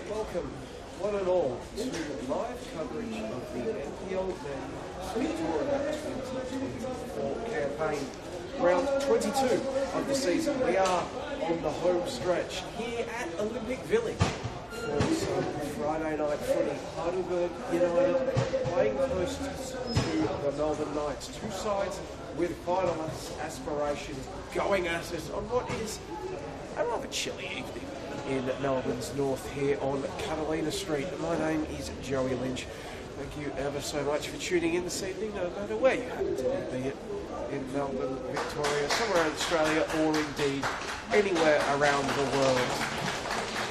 Welcome, one and all, to live coverage of the NPLMVIC Victoria 2024 campaign. Round 22 of the season. We are on the home stretch here at Olympic Village for some Friday night footy. Heidelberg United playing host to the Melbourne Knights. Two sides with finalist aspirations going at it on what is a rather chilly evening in Melbourne's north here on Catalina Street. My name is Joey Lynch. Thank you ever so much for tuning in this evening, no matter where you happen to be, be it in Melbourne, Victoria, somewhere in Australia, or indeed anywhere around the world.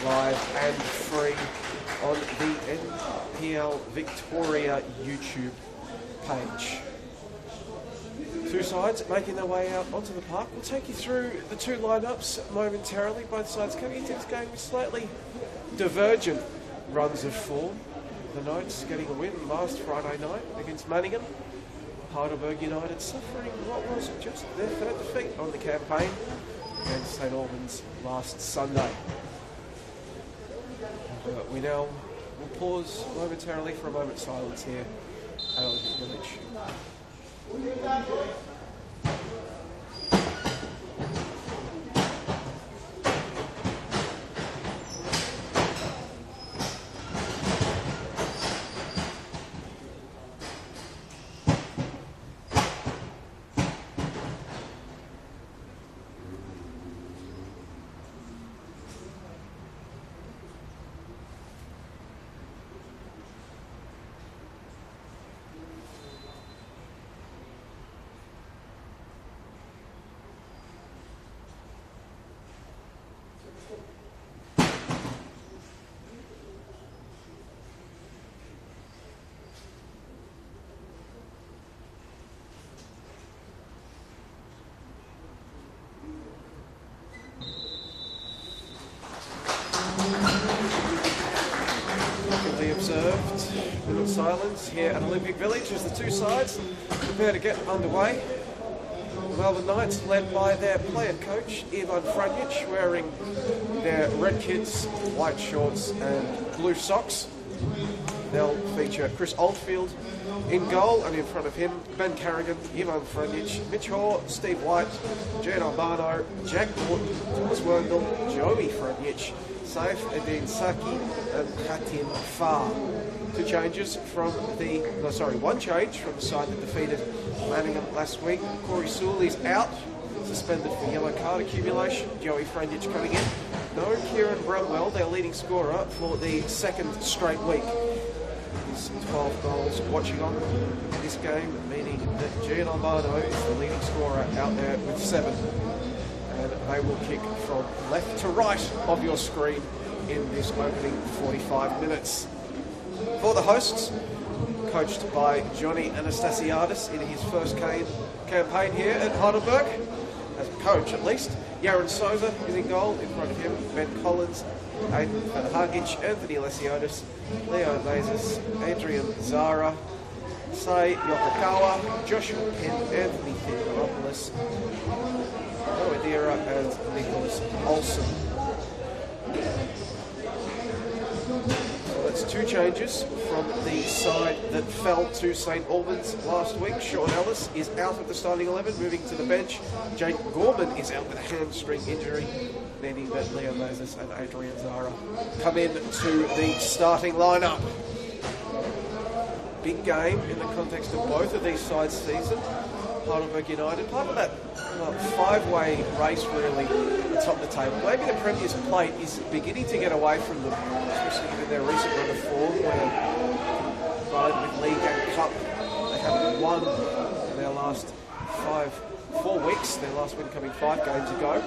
Live and free on the NPL Victoria YouTube page. Two sides making their way out onto the park. We'll take you through the two lineups momentarily. Both sides coming into this game with slightly divergent runs of form. The Knights getting a win last Friday night against Manningham. Heidelberg United suffering what was just their third defeat on the campaign against St Albans last Sunday. We now will pause momentarily for a moment's silence here at Olympic Village. Observed little silence here at Olympic Village as the two sides prepare to get underway. The Melbourne Knights led by their player coach Ivan Franjic, wearing their red kits, white shorts and blue socks. They'll feature Chris Oldfield in goal, and in front of him Ben Carrigan, Ivan Franjic, Mitch Hoare, Steve White, Jan Albano, Jack Morton, Thomas Werndl, Joey Franjic, Saif Edin Saki and Khatim Farr. One change from the side that defeated Manningham last week. Corey Sewell is out, suspended for yellow card accumulation. Joey Franjic coming in. No Kieran Brumwell, their leading scorer for the second straight week. He's 12 goals watching on this game, meaning that Gian Albano is the leading scorer out there with 7. And they will kick from left to right of your screen in this opening 45 minutes. For the hosts, coached by Johnny Anastasiadis in his first campaign here at Heidelberg, as a coach at least, Yaron Sova is in goal. In front of him, Ben Collins, Aidan Hagic, Anthony Lesiotis, Leo Mazes, Adrian Zara, Sei Yokokawa, Joshua Penn, Anthony Theodoropoulos, Noah Dira and Nicholas Olsen. So that's two changes from the side that fell to St Albans last week. Sean Ellis is out of the starting 11, moving to the bench. Jake Gorman is out with a hamstring injury, meaning that Leo Moses and Adrian Zara come in to the starting lineup. Big game in the context of both of these sides' season. Heidelberg United, part of that five-way race really atop the table. Maybe the Premier's plate is beginning to get away from them, especially in their recent run of form where combined with League and Cup, they haven't won in their last 4 weeks, their last win coming 5 games ago.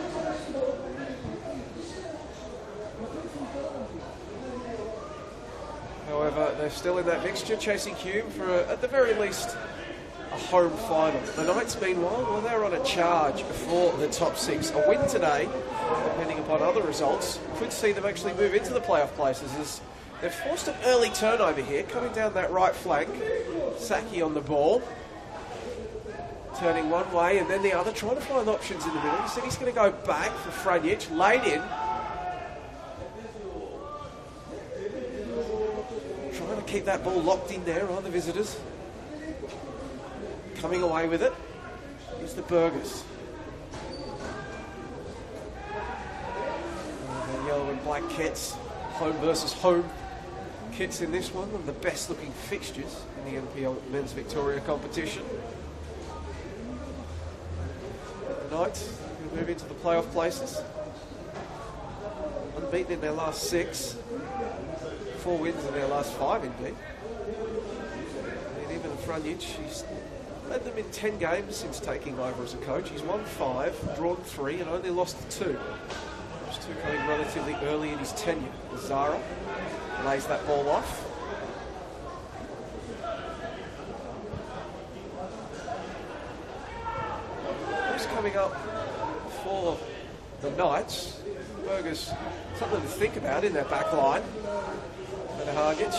they're still in that mixture, chasing Hume for, at the very least, a home final. The Knights, meanwhile, well, they're on a charge for the top 6. A win today, depending upon other results, could see them actually move into the playoff places as they've forced an early turnover here, coming down that right flank. Saki on the ball, turning one way and then the other, trying to find options in the middle. He said he's going to go back for Franjic, laid in. Trying to keep that ball locked in there, are the visitors. Coming away with it is the Burgers. The yellow and black kits, home versus home kits in this one, one of the best looking fixtures in the NPL Men's Victoria competition. The Knights going to move into the playoff places. Unbeaten in their last 6. 4 wins in their last 5 indeed. And even Franjic, he's led them in 10 games since taking over as a coach. He's won 5, drawn 3 and only lost 2. Those 2 coming relatively early in his tenure. Zara lays that ball off. Who's coming up for the Knights? Burgers, something to think about in their back line. Hargic.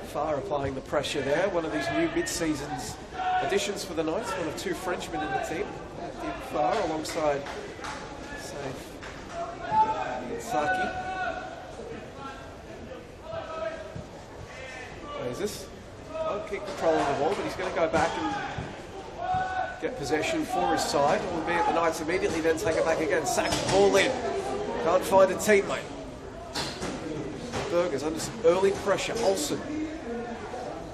Farr applying the pressure there. One of these new mid-season's additions for the Knights. One of 2 Frenchmen in the team. Farr alongside Saki. Moses. Won't keep control of the ball, but he's going to go back and get possession for his side. Albeit the Knights immediately then take it back again. Saki, ball in. Can't find a teammate. Burgers under some early pressure. Olsen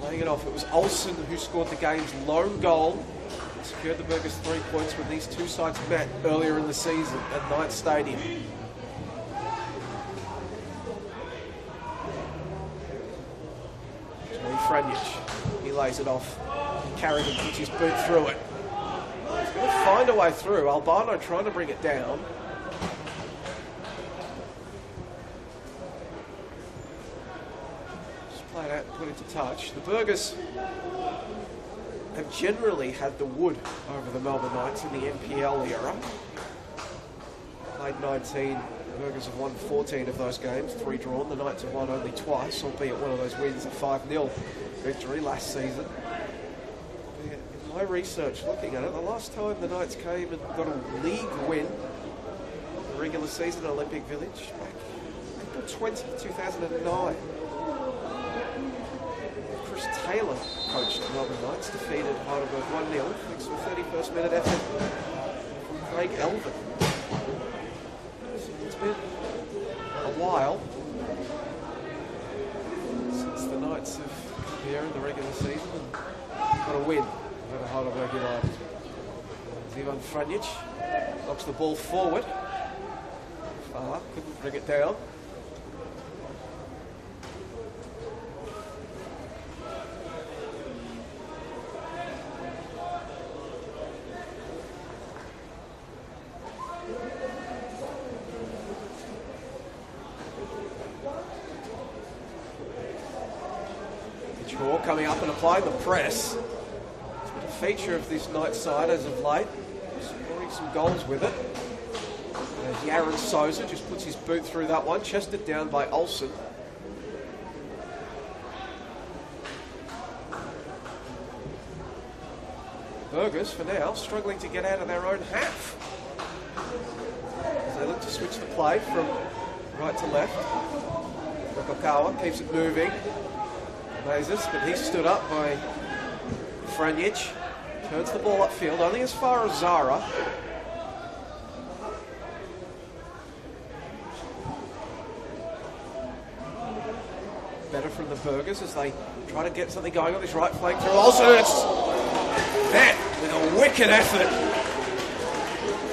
laying it off. It was Olsen who scored the game's lone goal and secured the Burgers 3 points when these 2 sides met earlier in the season at Knights Stadium. Franjic, he lays it off. Carrigan puts his boot through it. He's going to find a way through. Albano trying to bring it down. Played out and put into touch. The Burgers have generally had the wood over the Melbourne Knights in the NPL era. Played 19, the Burgers have won 14 of those games, 3 drawn. The Knights have won only twice, albeit one of those wins a 5-0 victory last season. In my research looking at it, the last time the Knights came and got a league win, the regular season at Olympic Village, back April 20, 2009. Chris Taylor coached the Melbourne Knights, defeated Heidelberg 1-0 thanks to a 31st minute effort from Craig Elvin. So it's been a while since the Knights have come here in the regular season and got a win over Heidelberg United. Ivan Franjic knocks the ball forward. Couldn't bring it down. Coming up and applying the press. It's been a feature of this Knights side as of late. Scoring some goals with it. Yaron Souza just puts his boot through that one. Chested down by Olsen. Burgers, for now, struggling to get out of their own half. As they look to switch the play from right to left. Rokokawa keeps it moving. Mazes, but he's stood up by Franjic. Turns the ball upfield, only as far as Zara. Better from the Burgers as they try to get something going on this right flank through. Also, it's met with a wicked effort.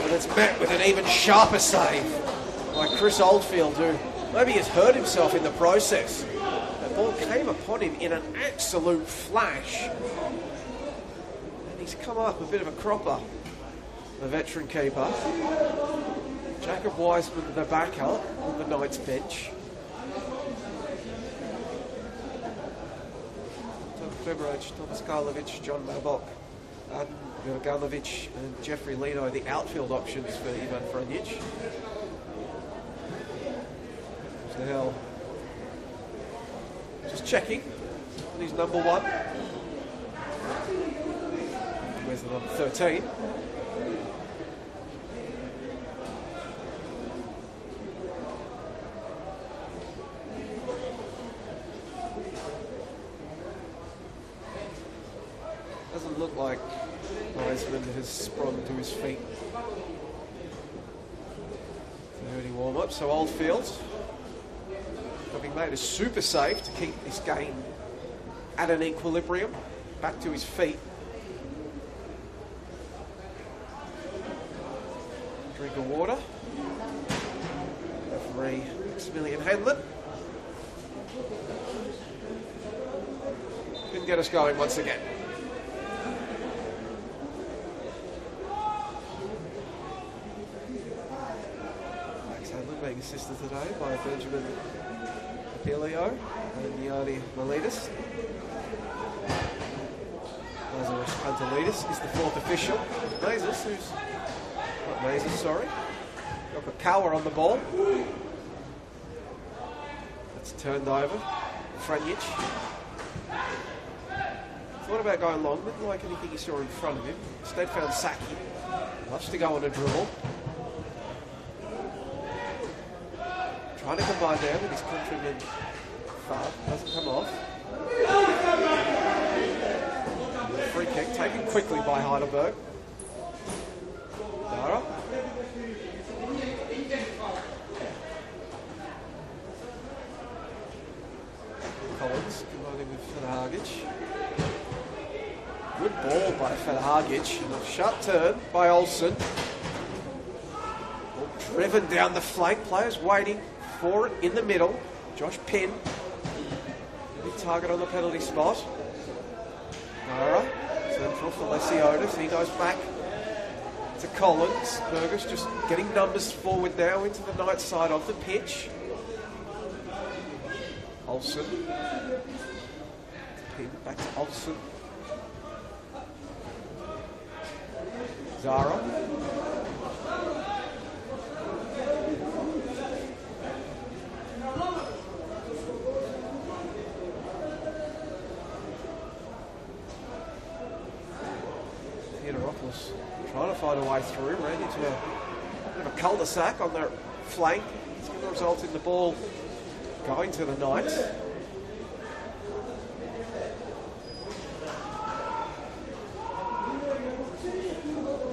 And it's met with an even sharper save by Chris Oldfield, who maybe has hurt himself in the process. Ball came upon him in an absolute flash. And he's come up a bit of a cropper, the veteran keeper. Jacob Wiseman, the backup on the Knights bench. Febraj, Thomas Karlovic, John Mabok, Aden Gurganovic, and Jeffrey Lino, the outfield options for Ivan Franjic. What the hell? Just checking. And he's number 1. Where's the number 13? Doesn't look like Heisman has sprung to his feet. Early warm-up, so Oldfield having made a super save to keep this game at an equilibrium, back to his feet. Drink of water. Referee Maximilian Hanlon. Can get us going once again. Max Hanlon being assisted today by Benjamin Apelio and Yanni Miletus. Lazarus Pantelidis is the 4th official. Mazes, who's... not Mazes, sorry. Got Kawa on the ball. That's turned over. Franjic. Thought about going long, didn't like anything he saw in front of him. Instead found Saki. Loves to go on a dribble. Trying to combine there with his countryman Fab. Doesn't come off. Free kick taken quickly by Heidelberg. Dara. Collins combining with Federhagic. Good ball by Federhagic. And a sharp turn by Olsen. Ball driven down the flank. Players waiting for it in the middle. Josh Penn. Big target on the penalty spot. Nara. Central for Lesiotis. He goes back to Collins. Burgess just getting numbers forward now into the night side of the pitch. Olsen. Pin back to Olsen. Zara. Theodoropoulos trying to find a way through, ran into a bit of a cul-de-sac on their flank. It's going to result in the ball going to the Knights.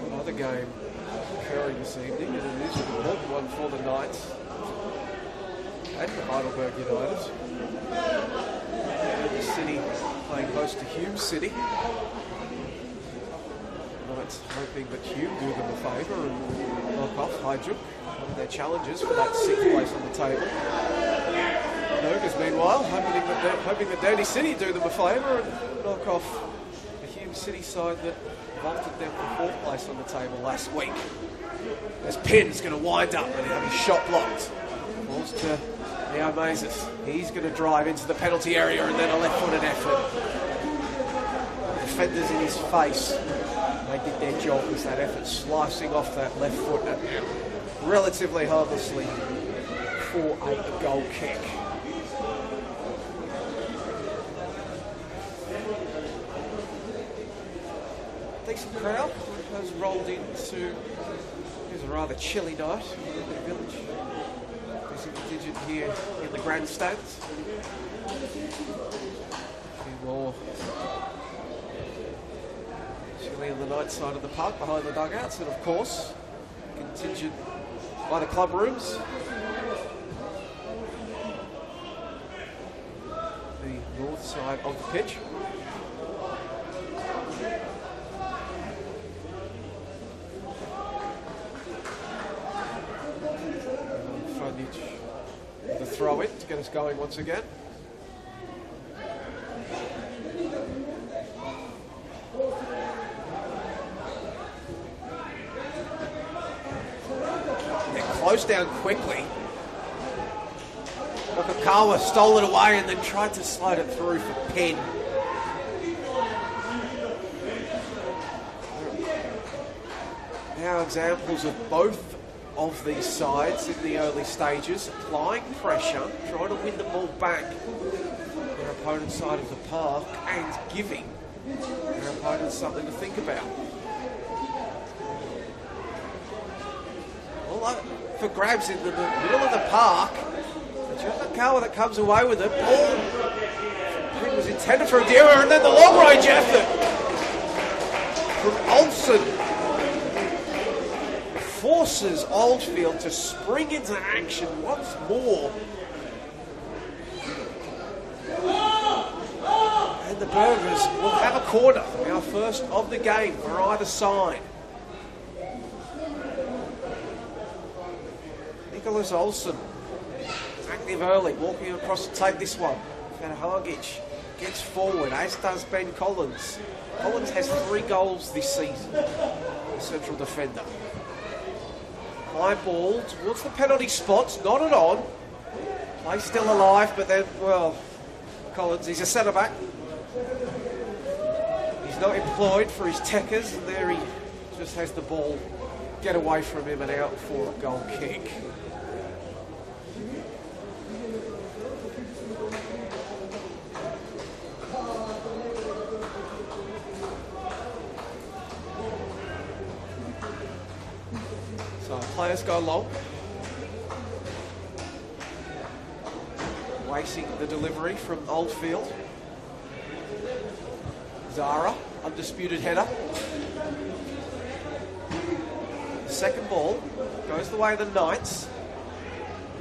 Another game occurring this evening, and it is an important one for the Knights and for Heidelberg United. The City playing host to Hume City. Knights hoping that Hume do them a favour and knock off Hajduk, one of their challenges for that 6th place on the table. Nogas, meanwhile, hoping that Dandy City do them a favour and knock off the Hume City side that vaulted them for 4th place on the table last week. As Penn's going to wind up and have his shot blocked. Balls to Neo Mazes. He's going to drive into the penalty area and then a left-footed effort. Defenders in his face. They did their job with that effort, slicing off that left foot and relatively harmlessly for a goal kick. Decent crowd has rolled into a rather chilly night in the village. There's a contingent here in the grandstands. A few more chilly on the night side of the park behind the dugouts, and of course contingent by the club rooms. The north side of the pitch. The throw in to get us going once again. They're closed down quickly. Okakawa stole it away and then tried to slide it through for Penn. now examples of both of these sides in the early stages, applying pressure, trying to win the ball back their opponent's side of the park and giving their opponents something to think about. Well, for grabs in the middle of the park, Kawa that comes away with it. Ball was intended for Adira, and then the long range effort from Olsen forces Oldfield to spring into action once more. And the Burgers will have a corner, our first of the game for either side. Nicholas Olsen, active early, walking across to take this one. Van Hargic gets forward, as does Ben Collins. Collins has 3 goals this season, the central defender. High ball towards the penalty spots, not at on. Play still alive, but then, well, Collins, he's a centre-back. He's not employed for his techers, and there he just has the ball get away from him and out for a goal kick. So players go long. Waiting the delivery from Oldfield. Zara, undisputed header. The second ball goes the way of the Knights.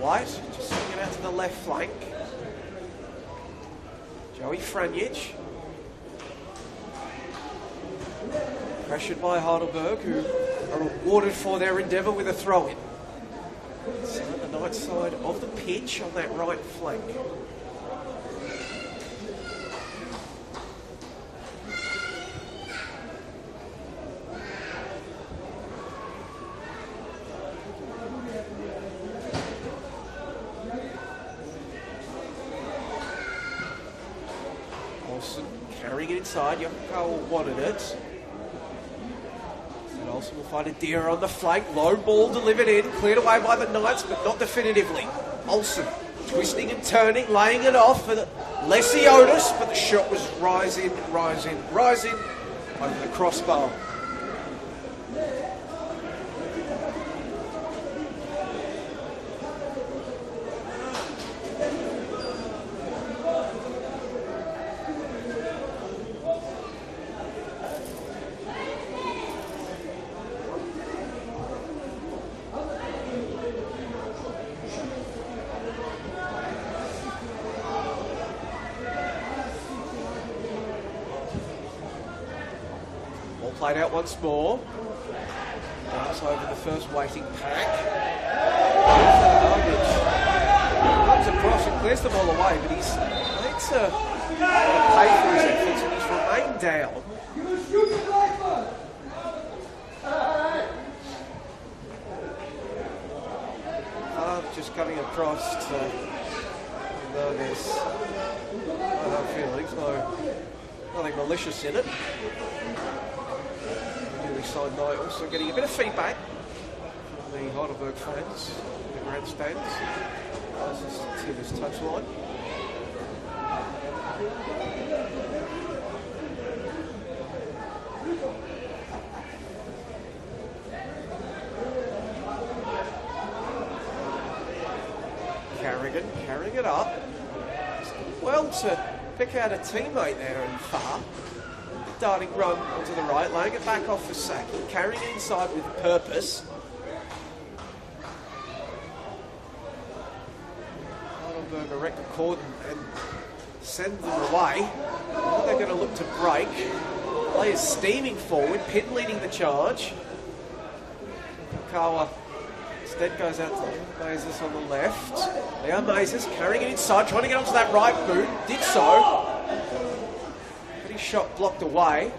White just swinging it out to the left flank. Joey Franjic. Pressured by Heidelberg, who are rewarded for their endeavour with a throw-in. So the Knights side of the pitch on that right flank. Olsen carrying it inside. Yokokawa wanted it. And Olsen will find a deer on the flank. Low ball delivered in, cleared away by the Knights, but not definitively. Olsen twisting and turning, laying it off for Lesiotis, but the shot was rising over the crossbar. Played out once more. Bounce over the first waiting pack. Comes across and clears the ball away, but he's made to pay for his efforts and he's remained down. Just coming across to there's no hard feelings, nothing malicious in it. Side night also getting a bit of feedback from the Heidelberg fans in the grandstands. Closest to this touchline. Carrigan carrying it up. Well to pick out a teammate there and far. Darting run onto the right, laying it back off for Saki, carrying it inside with purpose. Heidelberg erect a cordon and send them away. Now they're going to look to break. Players steaming forward, Pin leading the charge. Kawa instead goes out to Mazes on the left. Leo Mazes carrying it inside, trying to get onto that right boot. Did so. Shot blocked away.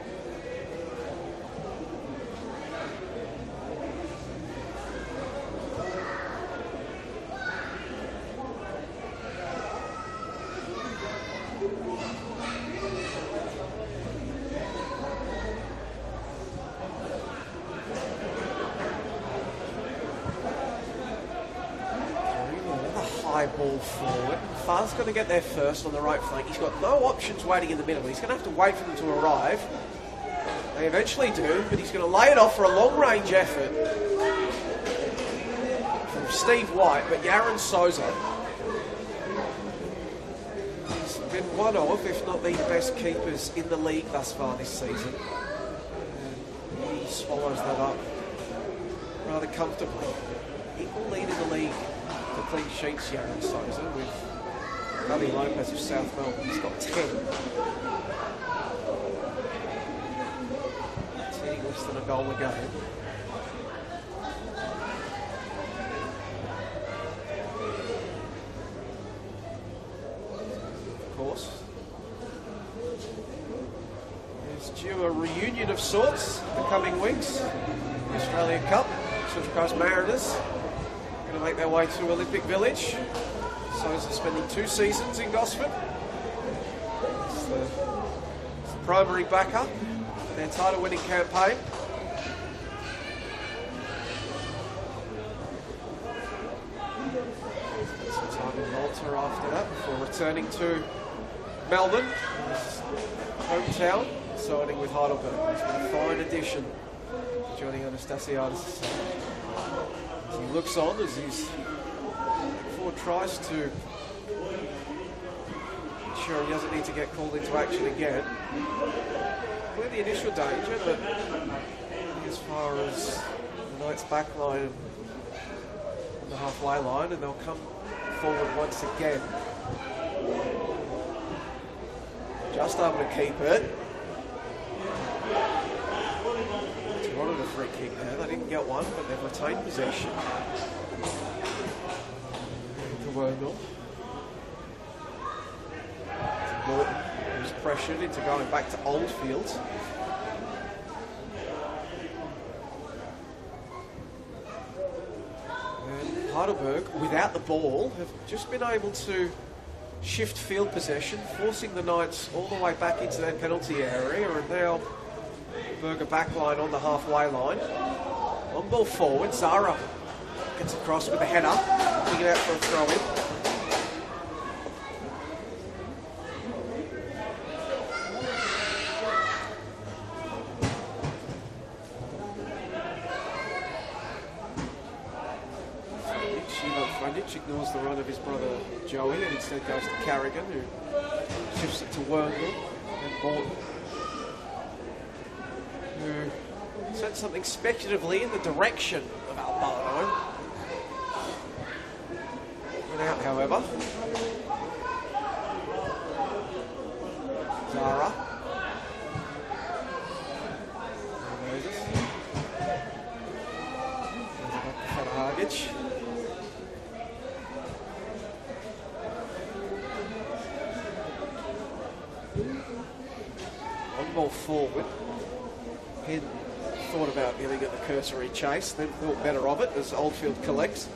high ball forward. Far's going to get there first on the right flank. He's got no options waiting in the middle. He's going to have to wait for them to arrive. They eventually do, but he's going to lay it off for a long-range effort from Steve White, but Yaron Souza has been one of, if not the best keepers in the league thus far this season. And he swallows that up rather comfortably. Equal lead in the league for clean sheets, Yaron Souza, with Javi Lopez of South Melbourne. He's got 10. Less than a goal a game. Of course, there's due a reunion of sorts in the coming weeks. The Australian Cup, Central Coast Mariners going to make their way to Olympic Village. Souza spending 2 seasons in Gosford. It's the primary backup in their title-winning campaign. Some time in Malta after that before returning to Melbourne, his hometown, signing with Heidelberg. He's been a fine addition, joining Anastasiadis' side. As he looks on, as he's tries to ensure he doesn't need to get called into action again. Clear the initial danger, but as far as the Knights' back line on the halfway line, and they'll come forward once again. Just able to keep it. They wanted a free kick there. They didn't get one, but they've retained possession. Wernell. Morton, who's pressured into going back to Oldfield. And Heidelberg, without the ball, have just been able to shift field possession, forcing the Knights all the way back into their penalty area, and now Berger backline on the halfway line. On ball forward, Zara gets across with a header, putting it out for a throw-in. Franic ignores the run of his brother Joey and instead goes to Carrigan, who shifts it to Wernell and Morton, who sent something speculatively in the direction of Albano. Went out, however. Zara. Moses. Hagic. On ball forward. Head thought about giving it the cursory chase, then thought better of it as Oldfield collects.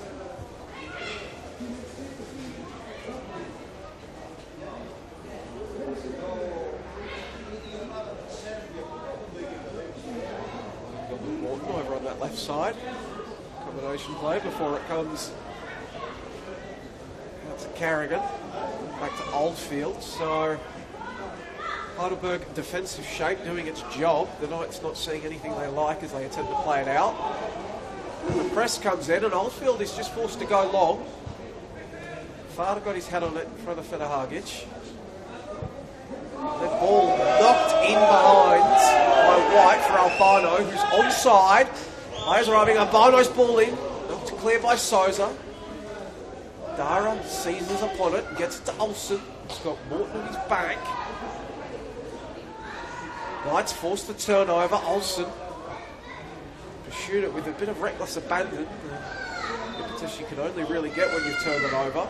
Morton over on that left side. Combination play before it comes out to Carrigan. Back to Oldfield. So Heidelberg defensive shape doing its job. The Knights not seeing anything they like as they attempt to play it out. The press comes in and Oldfield is just forced to go long. Farder got his head on it in front of Fedahagic. The ball knocked in behind by White for Albano, who's onside. Players arriving, Albano's ball in. Knocked clear by Souza. Dara seizes upon it and gets it to Olsen. He's got Morton on his back. Knights forced the turnover. Olsen pursued it with a bit of reckless abandon. The impetus you can only really get when you've turned it over.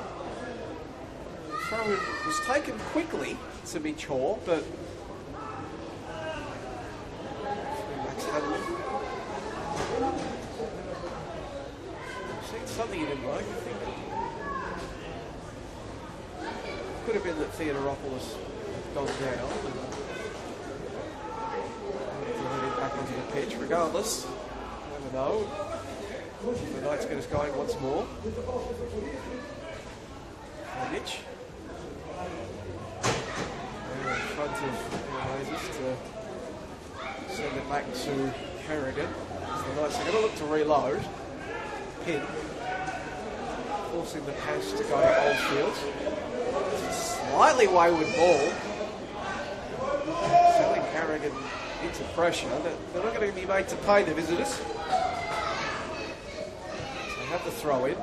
The throw-in was taken quickly to be Chaw, but Max Hanlon. I've seen something he didn't like. I think it could have been that Theodoropoulos had gone down. Back onto the pitch, regardless. Never know. The Knights get us going once more. Franic. In front of Moses to send it back to Kerrigan. So the Knights are going to look to reload. Pin. Forcing the pass to go to Oldfield. Slightly wayward ball. Selling Kerrigan into pressure. They're not going to be made to pay the visitors. So they have the throw in.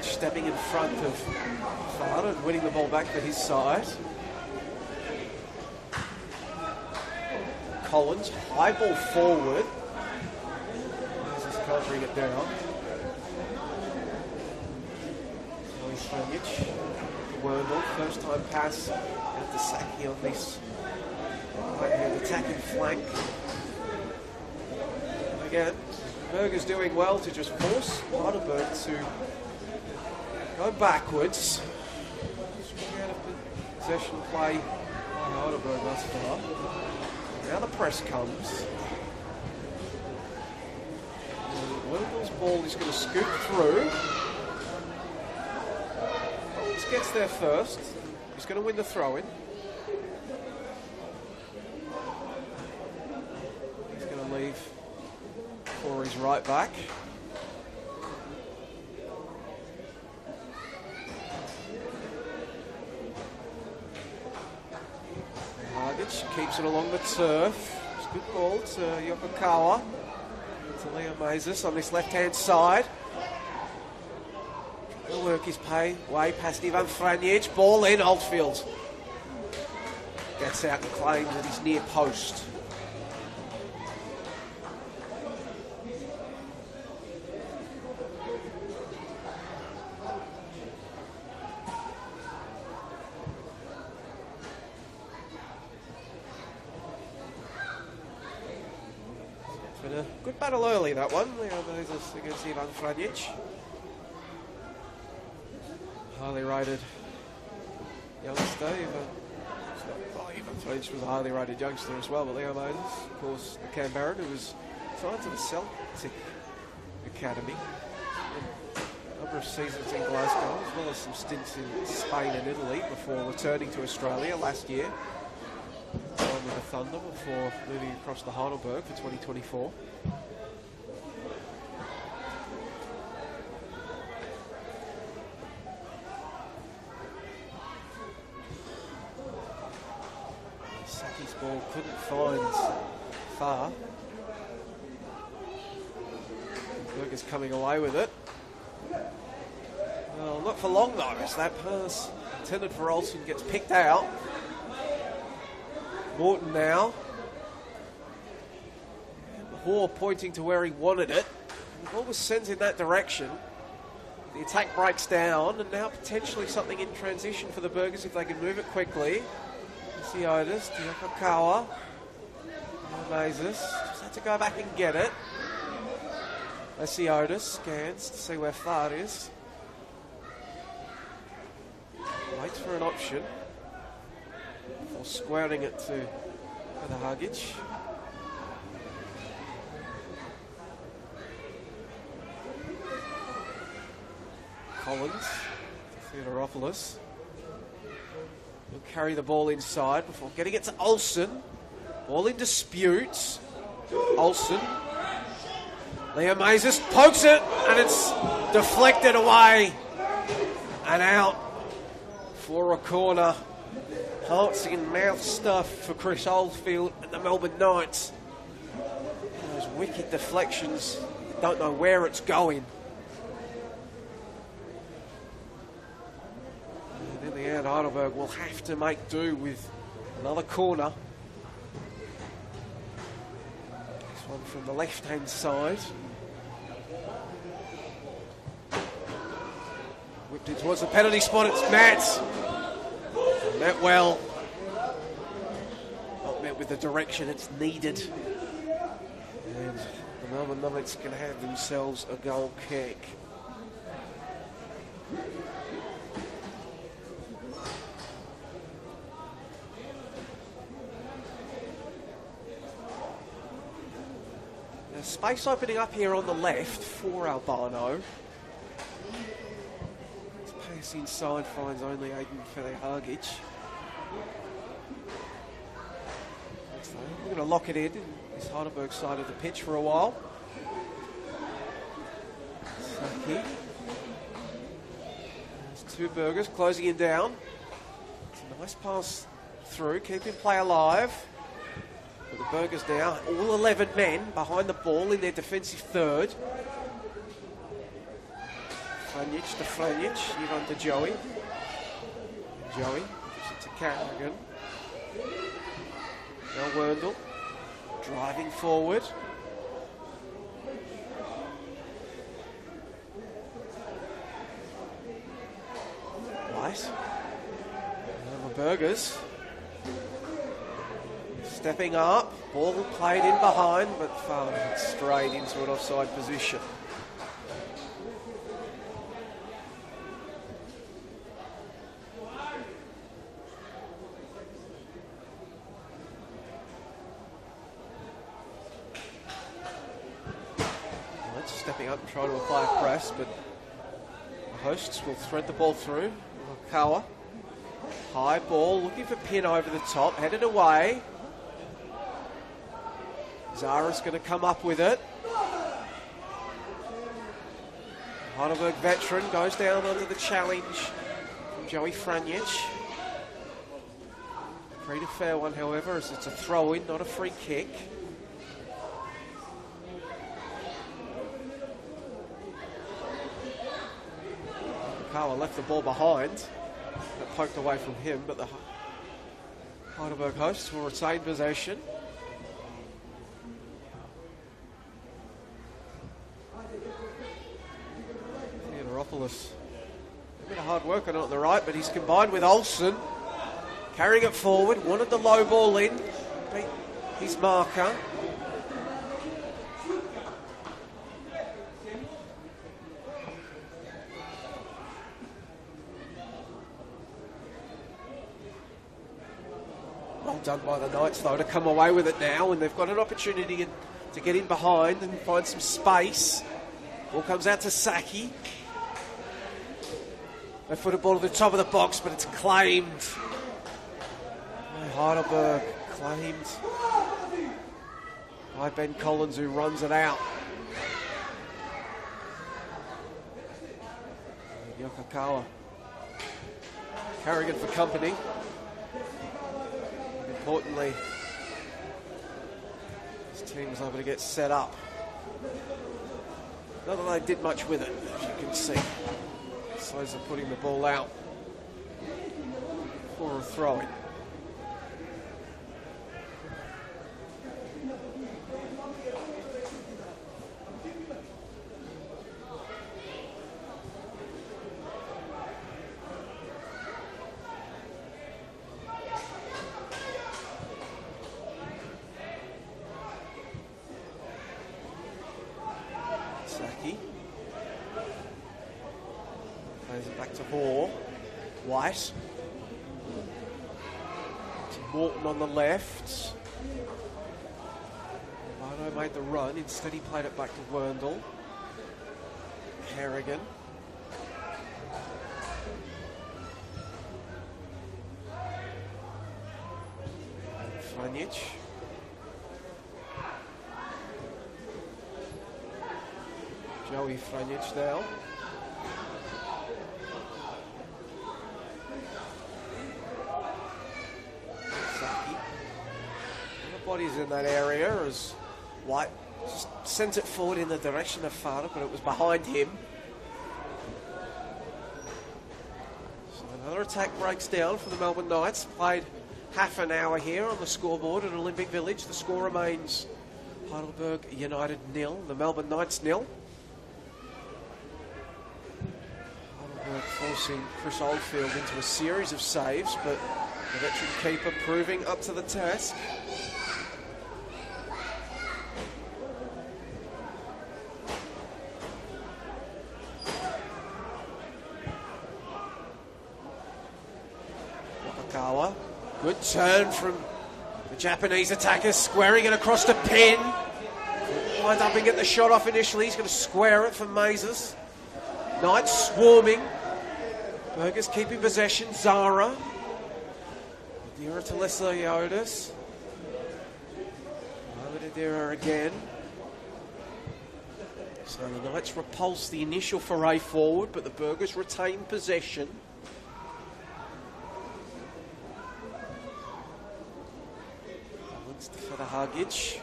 Stepping in front of Farr and winning the ball back to his side. Collins, high ball forward. Moses can't bring it down. Franic, Wernball, first time pass out to Saki on this right-hand attacking flank. And again, Berger's doing well to just force Heidelberg to go backwards. Swing out of possession play by Heidelberg thus far. Now the press comes. Wernball's ball is going to scoop through. Collins gets there first. He's going to win the throw-in. He's going to leave for his right back. Keeps it along the turf. It's a good ball to Yokokawa. To Liam Mazes on this left-hand side. He'll work his way past Ivan Franic. Ball in, Oldfield. Gets out and claims at his near post. Good battle early, that one. Moses against Ivan Franic. Highly rated youngster. Ivan Franic was a highly rated youngster as well, but Leo Moses, of course, the Canberran, who was signed to the Celtic Academy. A number of seasons in Glasgow, as well as some stints in Spain and Italy before returning to Australia last year. With the Thunder before moving across to Heidelberg for 2024. Saki's ball couldn't find Farr. Berger's coming away with it. Well, not for long though, as that pass intended for Olsen gets picked out. Morton now. Hoare pointing to where he wanted it. The ball was sent in that direction. The attack breaks down, and now potentially something in transition for the Burgers if they can move it quickly. Siotis, Yokokawa. Mazes. Just had to go back and get it. Siotis scans to see where Farr is. Waits for an option. Before squaring it to the Hagic. Collins to Theodoropoulos. He'll carry the ball inside before getting it to Olsen. Ball in dispute. Olsen. Liam Mazes pokes it and it's deflected away and out for a corner. Hearts in mouth stuff for Chris Oldfield and the Melbourne Knights. Those wicked deflections, don't know where it's going. And in the end, Heidelberg will have to make do with another corner. This one from the left-hand side. Whipped in towards the penalty spot, it's Matt. Met well. Not met with the direction it's needed. And the Melbourne Knights can have themselves a goal kick. Space opening up here on the left for Albano. His pass inside finds only Aiden Fele-Hargic. We're going to lock it in this Heidelberg side of the pitch for a while. Saki. There's two Burgers closing him down. It's a nice pass through, keeping play alive. But the Burgers now, all 11 men behind the ball in their defensive third. Franjic to Franjic, Ivan to Joey. Joey gives it to Carrigan. Now Werndl, driving forward. Right. Now the Burgers. Stepping up, ball played in behind, but fired straight into an offside position. Stepping up and trying to apply a press, but the hosts will thread the ball through. Kawa, high ball, looking for pin over the top, headed away. Zara's going to come up with it. Heidelberg veteran goes down under the challenge from Joey Franjic. Pretty fair one, however, as it's a throw-in, not a free kick. Kawa left the ball behind. That poked away from him, but the Heidelberg hosts will retain possession. A bit of hard work on the right, but he's combined with Olsen, carrying it forward, wanted the low ball in, beat his marker. Well done by the Knights though to come away with it now, and they've got an opportunity to get in behind and find some space. Ball comes out to Saki. They put a ball to the top of the box, but it's claimed. Heidelberg claimed by Ben Collins, who runs it out. Yokokawa. Carrigan for company. Importantly, his team was able to get set up. Not that they did much with it, as you can see. Slows are putting the ball out for a throw-in. Saki. Plays it back to Hoare. White. To Morton on the left. Lino made the run. Instead he played it back to Werndl. Harrigan. Franjic. Joey Franjic now. Saki. The body's in that area as White just sent it forward in the direction of Fada, but it was behind him. So another attack breaks down for the Melbourne Knights. Played half an hour here on the scoreboard at Olympic Village. The score remains Heidelberg United 0, the Melbourne Knights 0. Heidelberg forcing Chris Oldfield into a series of saves, but the veteran keeper proving up to the task. Good turn from the Japanese attacker, squaring it across the pin. Wind up and get the shot off initially. He's going to square it for Mazes. Knights swarming. Burgers keeping possession. Zara. Adira to Leslie Otis. Adira again. So the Knights repulse the initial foray forward, but the Burgers retain possession. For the Hargage.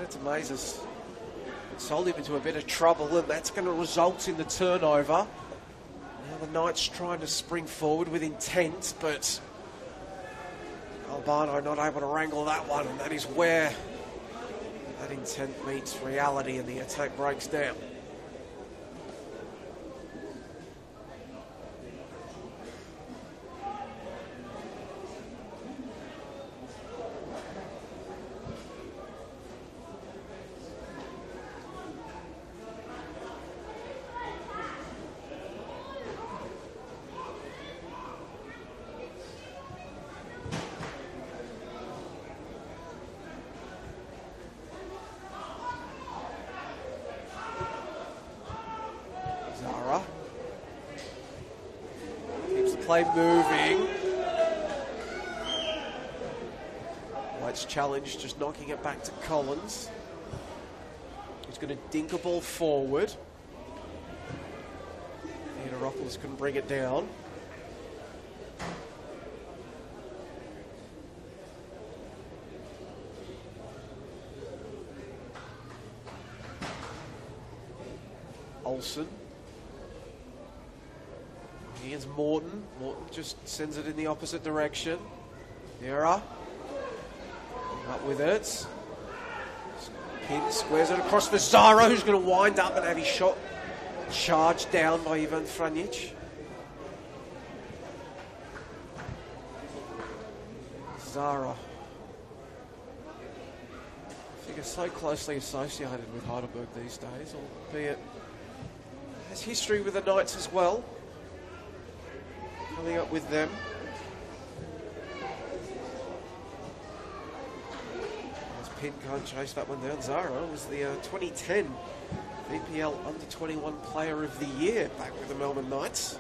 It's Mazes. It sold him into a bit of trouble, and that's going to result in the turnover. Now the Knights trying to spring forward with intent, but Albano not able to wrangle that one, and that is where that intent meets reality and the attack breaks down. Play moving. White's challenge, just knocking it back to Collins. He's going to dink a ball forward. Theodoropoulos couldn't bring it down. Olsen. Here's Morton. Morton just sends it in the opposite direction. Nera. Up with it. Pin squares it across for Zara, who's going to wind up and have his shot charged down by Ivan Franjic. Zara. I think it's so closely associated with Heidelberg these days, albeit has history with the Knights as well. Coming up with them. As Pin can't chase that one down. Zara was the 2010 VPL Under-21 Player of the Year back with the Melbourne Knights.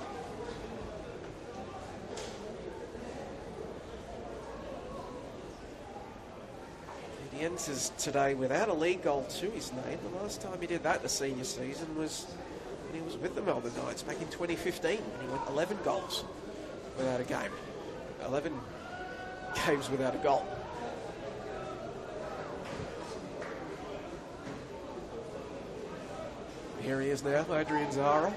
He enters today without a league goal to his name. The last time he did that in the senior season was when he was with the Melbourne Knights back in 2015, and he went 11 goals without a game. 11 games without a goal. Here he is now, Adrian Zara.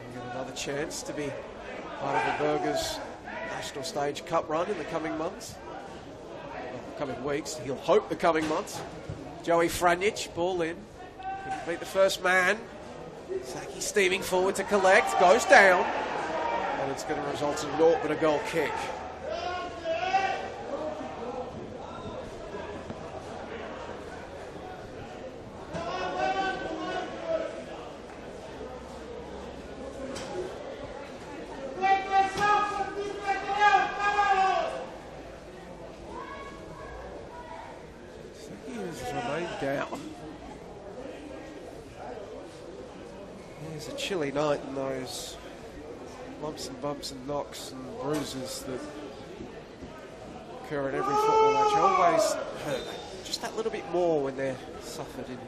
We'll get another chance to be part of the Burgers National Stage Cup run in the coming months. Well, coming weeks, he'll hope the coming months. Joey Franjic, ball in. Couldn't beat the first man. Saki steaming forward to collect, goes down. And it's going to result in naught but a goal kick. Saki has remained down. It's a chilly night in those lumps and bumps and knocks and bruises that occur at every football match. Always hurt just that little bit more when they're suffered in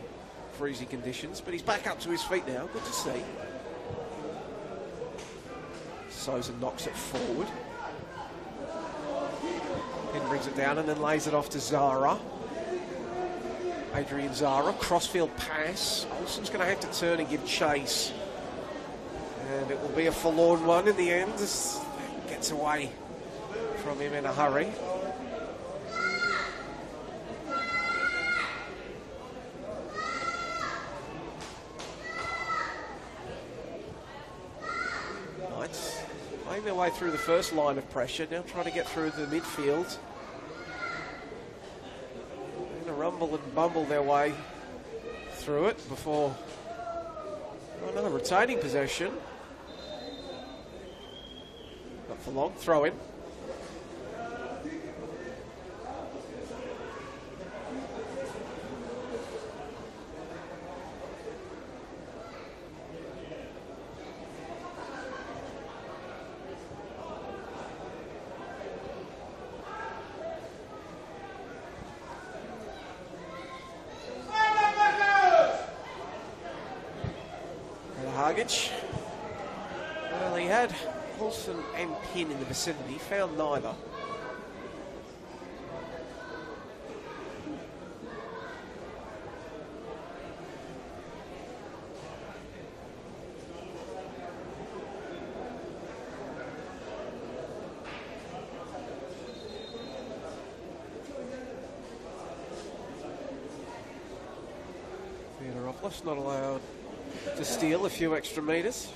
freezing conditions, but he's back up to his feet now. Good to see. Sousa knocks it forward. Pin brings it down and then lays it off to Zara. Adrian Zara, crossfield pass. Olsen's going to have to turn and give chase. And it will be a forlorn one in the end as he gets away from him in a hurry. Knights playing their way through the first line of pressure, now trying to get through the midfield. They're going to rumble and bumble their way through it before another retaining possession. for long. Throw in. Well, he had Paulson and Pin in the vicinity, found neither. Theodoropoulos not allowed to steal a few extra metres.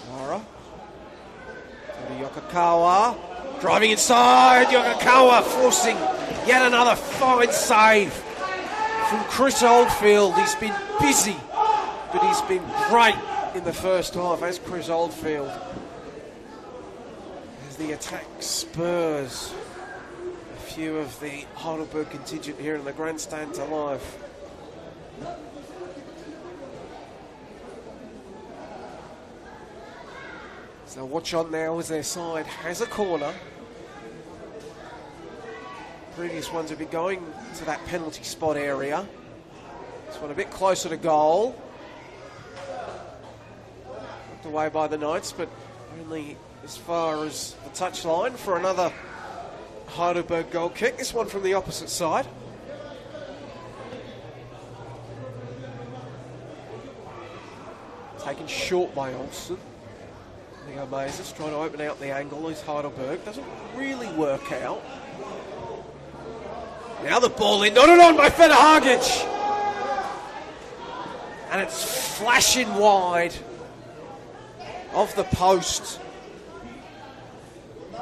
Nara. To Yokokawa. Driving inside. Yokokawa forcing yet another fine save from Chris Oldfield. He's been busy, but he's been great in the first half as Chris Oldfield. As the attack spurs few of the Heidelberg contingent here in the grandstand to life. So watch on now as their side has a corner. Previous ones have been going to that penalty spot area. This one a bit closer to goal. Knocked away by the Knights, but only as far as the touchline for another Heidelberg goal kick. This one from the opposite side. Taken short by Olsen. Leo Mazes trying to open out the angle as Heidelberg. Doesn't really work out. Now the ball in. Nodded on by Federhagic. And it's flashing wide of the post.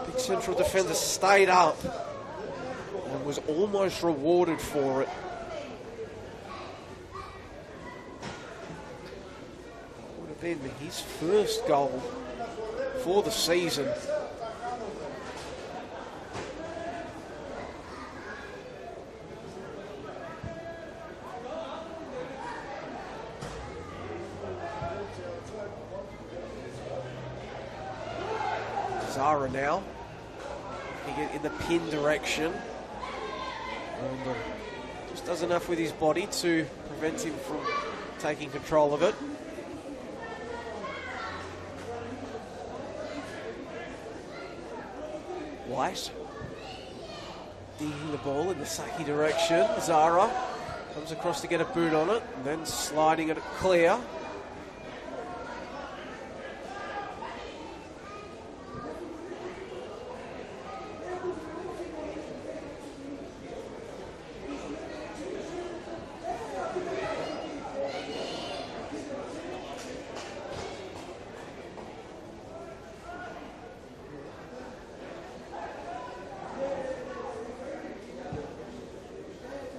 Big central defender stayed up and was almost rewarded for it. Would have been his first goal for the season. Zara now. He get in the pin direction. And just does enough with his body to prevent him from taking control of it. White. Digging the ball in the Saki direction. Zara comes across to get a boot on it, and then sliding it clear.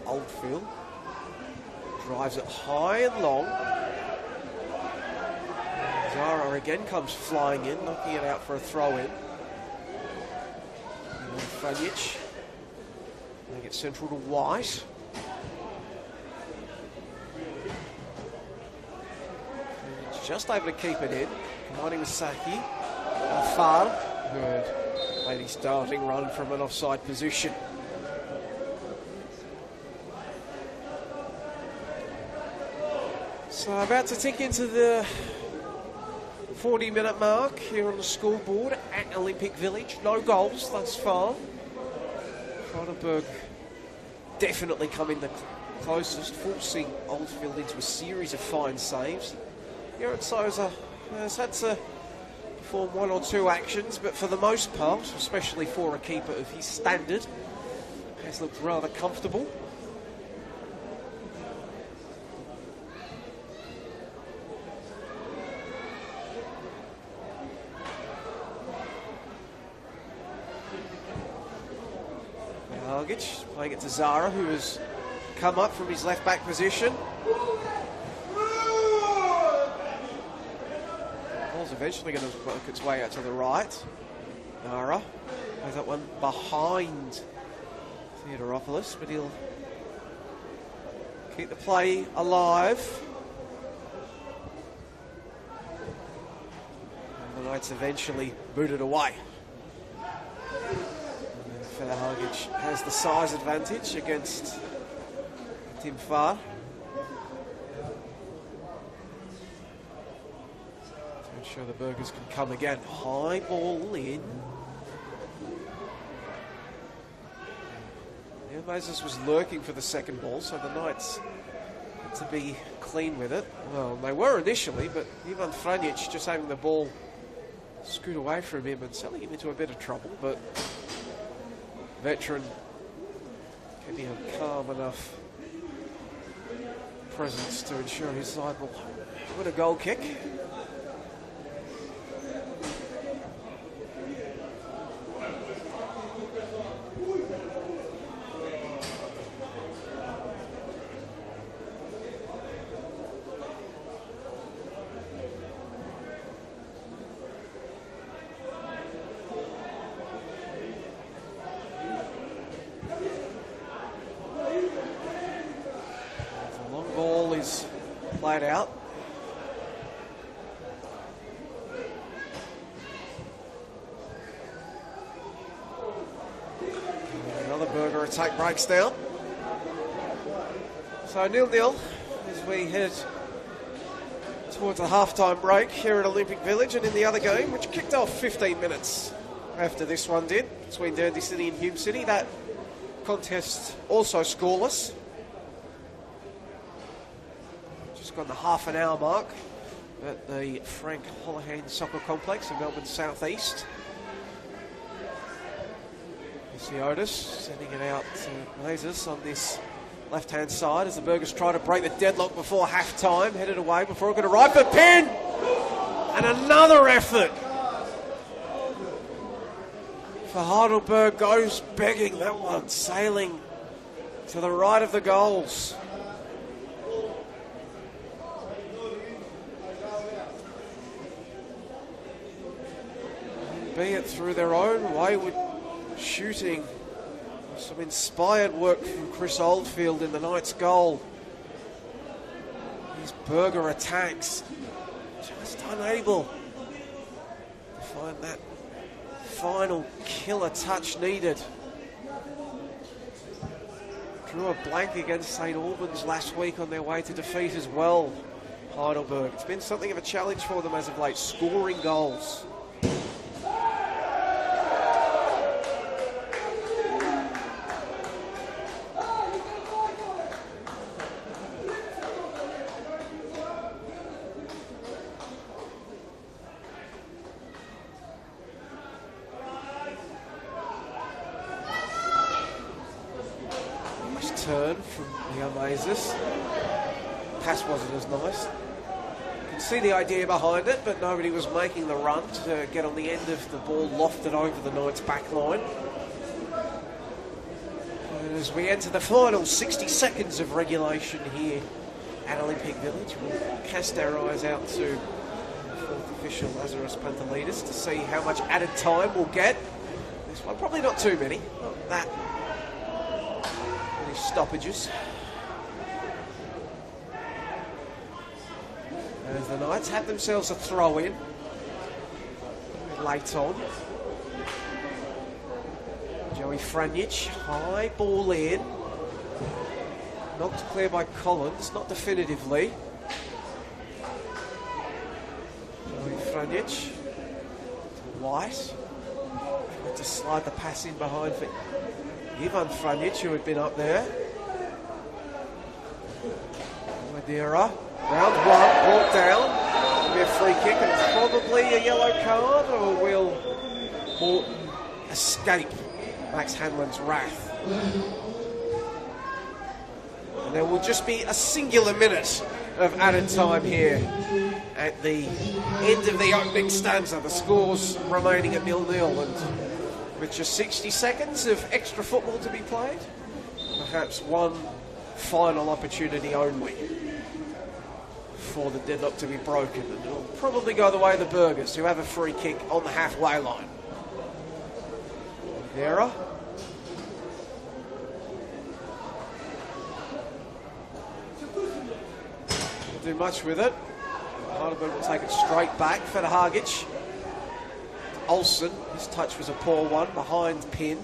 Oldfield drives it high and long. Zara again comes flying in, knocking it out for a throw-in. Fanjic. They get central to White. He's just able to keep it in, combining with Saki. Far. Good. Made his starting run from an offside position. So about to tick into the 40-minute mark here on the scoreboard at Olympic Village. No goals thus far. Heidelberg definitely coming the closest, forcing Oldfield into a series of fine saves. Gerrit Souza has had to perform one or two actions, but for the most part, especially for a keeper of his standard, has looked rather comfortable. Playing it to Zara, who has come up from his left back position. ball's eventually going to work its way out to the right. Nara plays that one behind Theodoropoulos, but he'll keep the play alive. And the Knights eventually booted away. Featherhargage has the size advantage against Tim Farr. To ensure the Burgers can come again. High ball in. Moses was lurking for the second ball, so the Knights had to be clean with it. Well, they were initially, but Ivan Franjic just having the ball scoot away from him and selling him into a bit of trouble, but veteran keeping a calm enough presence to ensure his side will win a goal kick. Played out. Another Burger attack breaks down. So 0-0 as we head towards a half-time break here at Olympic Village, and in the other game, which kicked off 15 minutes after this one did, between Dundee City and Hume City. That contest also scoreless. On the half an hour mark at the Frank Holohan Soccer Complex in Melbourne Southeast. You see Otis sending it out to Moses on this left-hand side as the Burgers try to break the deadlock before half-time. Headed away before it could arrive for Penn! And another effort for Heidelberg goes begging, that one sailing to the right of the goals. Be it through their own wayward shooting. Some inspired work from Chris Oldfield in the Knights' goal. These Burger attacks just unable to find that final killer touch needed. Drew a blank against St Albans last week on their way to defeat as well, Heidelberg. It's been something of a challenge for them as of late, scoring goals. Turn from Moses. Pass wasn't as nice. You can see the idea behind it, but nobody was making the run to get on the end of the ball lofted over the Knights' back line. And as we enter the final 60 seconds of regulation here at Olympic Village, we'll cast our eyes out to fourth official Lazarus Panthalidis to see how much added time we'll get. This one, probably not too many, not that stoppages. As the Knights have themselves a throw in late on. Joey Franjic, high ball in. Knocked clear by Collins, not definitively. Joey Franjic to White. Tried to slide the pass in behind for Ivan Franjic, who had been up there. Madeira, round one, brought down. It'll be a free kick and probably a yellow card, or will Morton escape Max Hanlon's wrath? And there will just be a singular minute of added time here at the end of the opening stanza. The scores remaining at 0-0, and with just 60 seconds of extra football to be played, perhaps one final opportunity only for the deadlock to be broken. And it'll probably go the way of the Burgers, who have a free kick on the halfway line. Vera. Won't do much with it. Heidelberg will take it straight back for the Hargic. Olsen, his touch was a poor one, behind pin.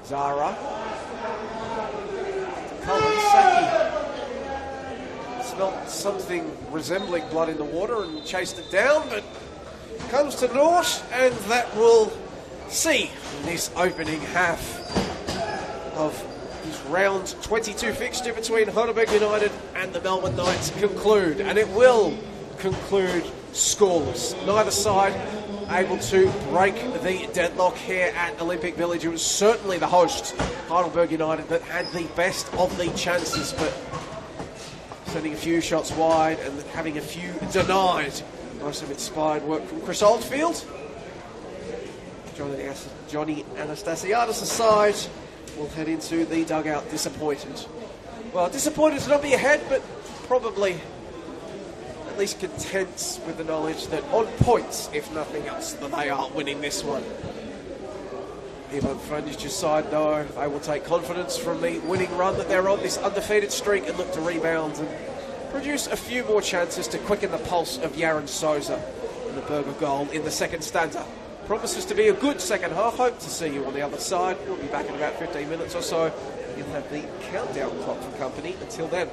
Zara. Saki smelt something resembling blood in the water and chased it down, but comes to naught, and that will see this opening half of this round 22 fixture between Heidelberg United and the Melbourne Knights conclude, and it will conclude scoreless. Neither side able to break the deadlock here at Olympic Village. It was certainly the hosts, Heidelberg United, that had the best of the chances, but sending a few shots wide and having a few denied. Nice of inspired work from Chris Oldfield. Johnny Anastasiadis aside, will head into the dugout disappointed. Well, disappointed to not be ahead, but probably at least content with the knowledge that on points, if nothing else, that they are winning this one. Ivan Franjić's side, though, they will take confidence from the winning run that they're on, this undefeated streak, and look to rebound and produce a few more chances to quicken the pulse of Yaron Souza in the Burger goal in the second stanza. Promises to be a good second half. Hope to see you on the other side. We'll be back in about 15 minutes or so. You'll have the countdown clock for company. Until then.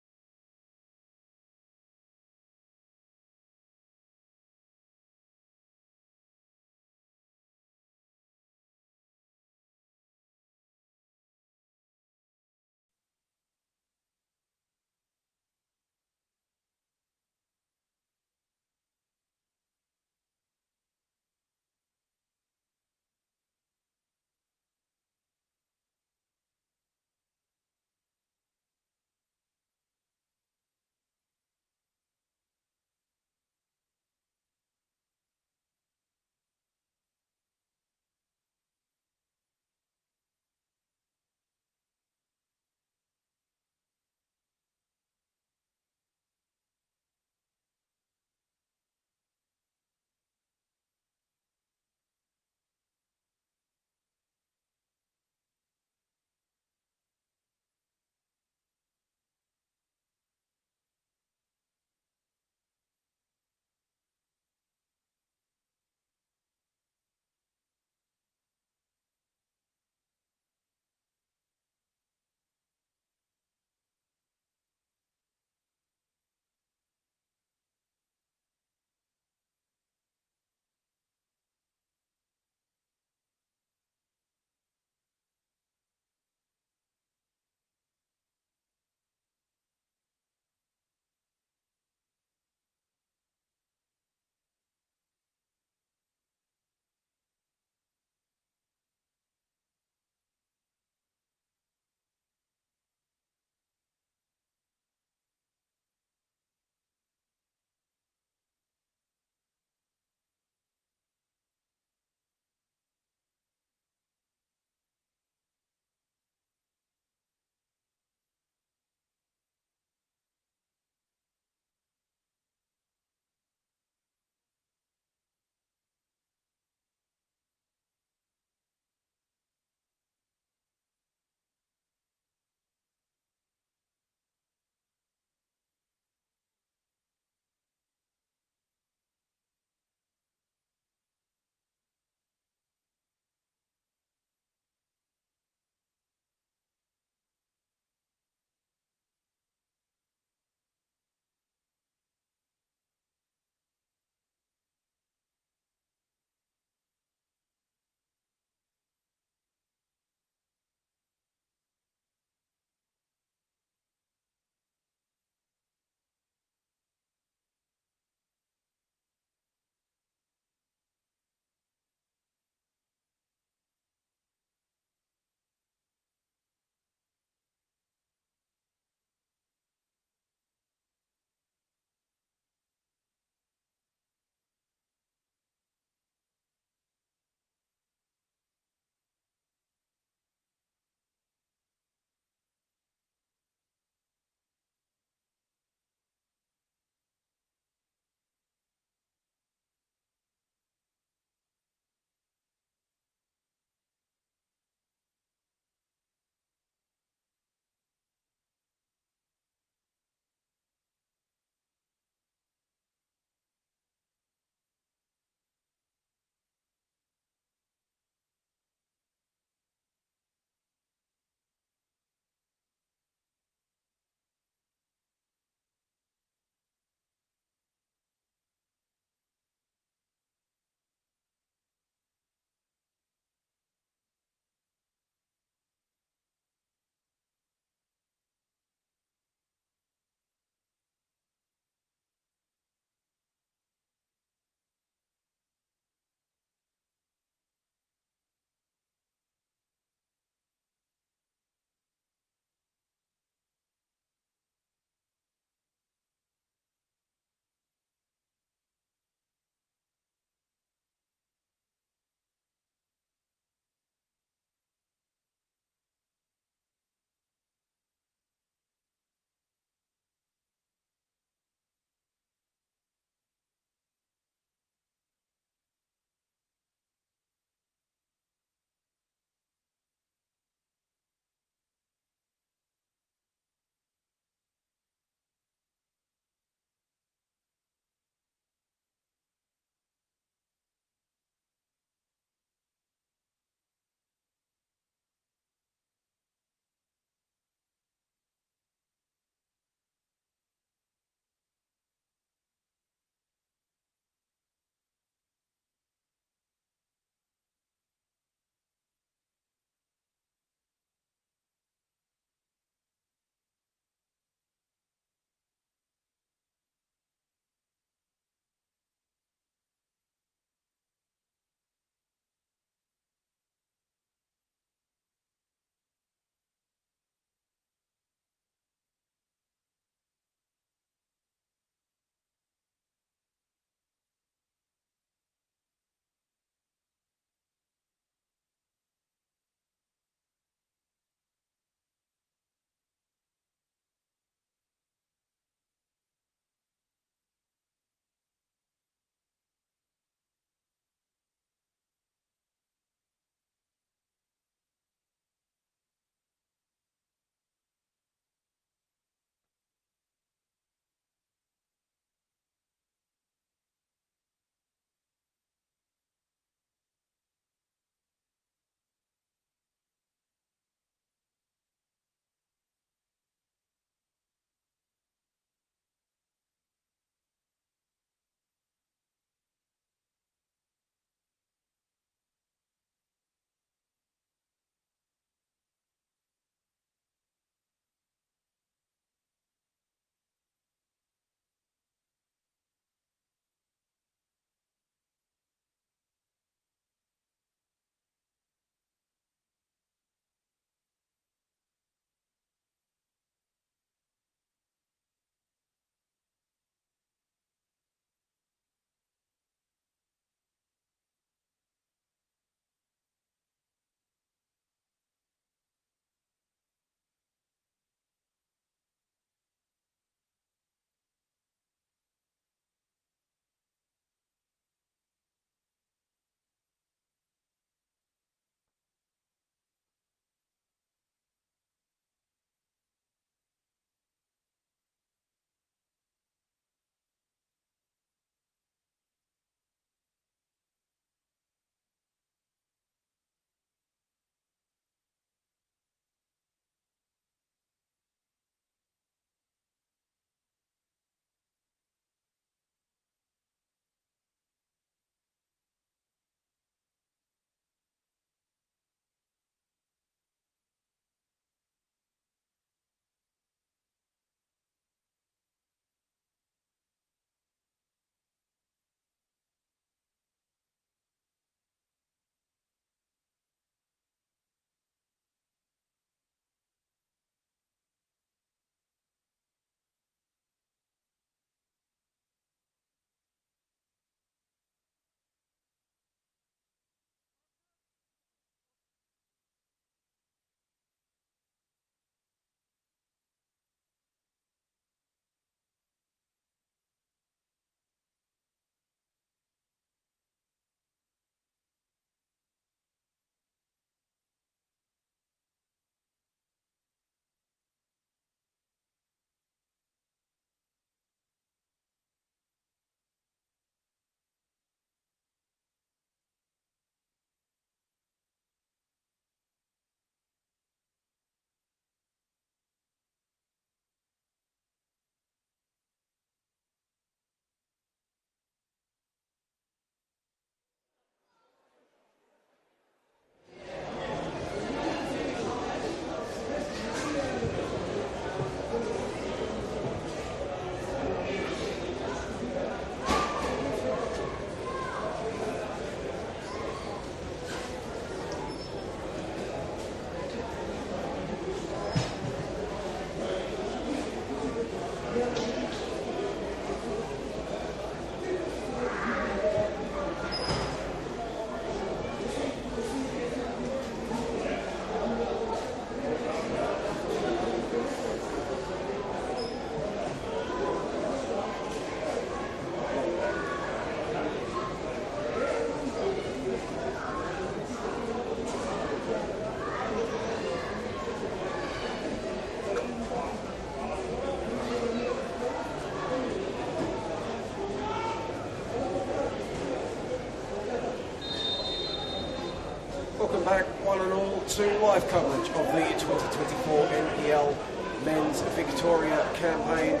Welcome back, one and all, to live coverage of the 2024 NPL Men's Victoria Campaign.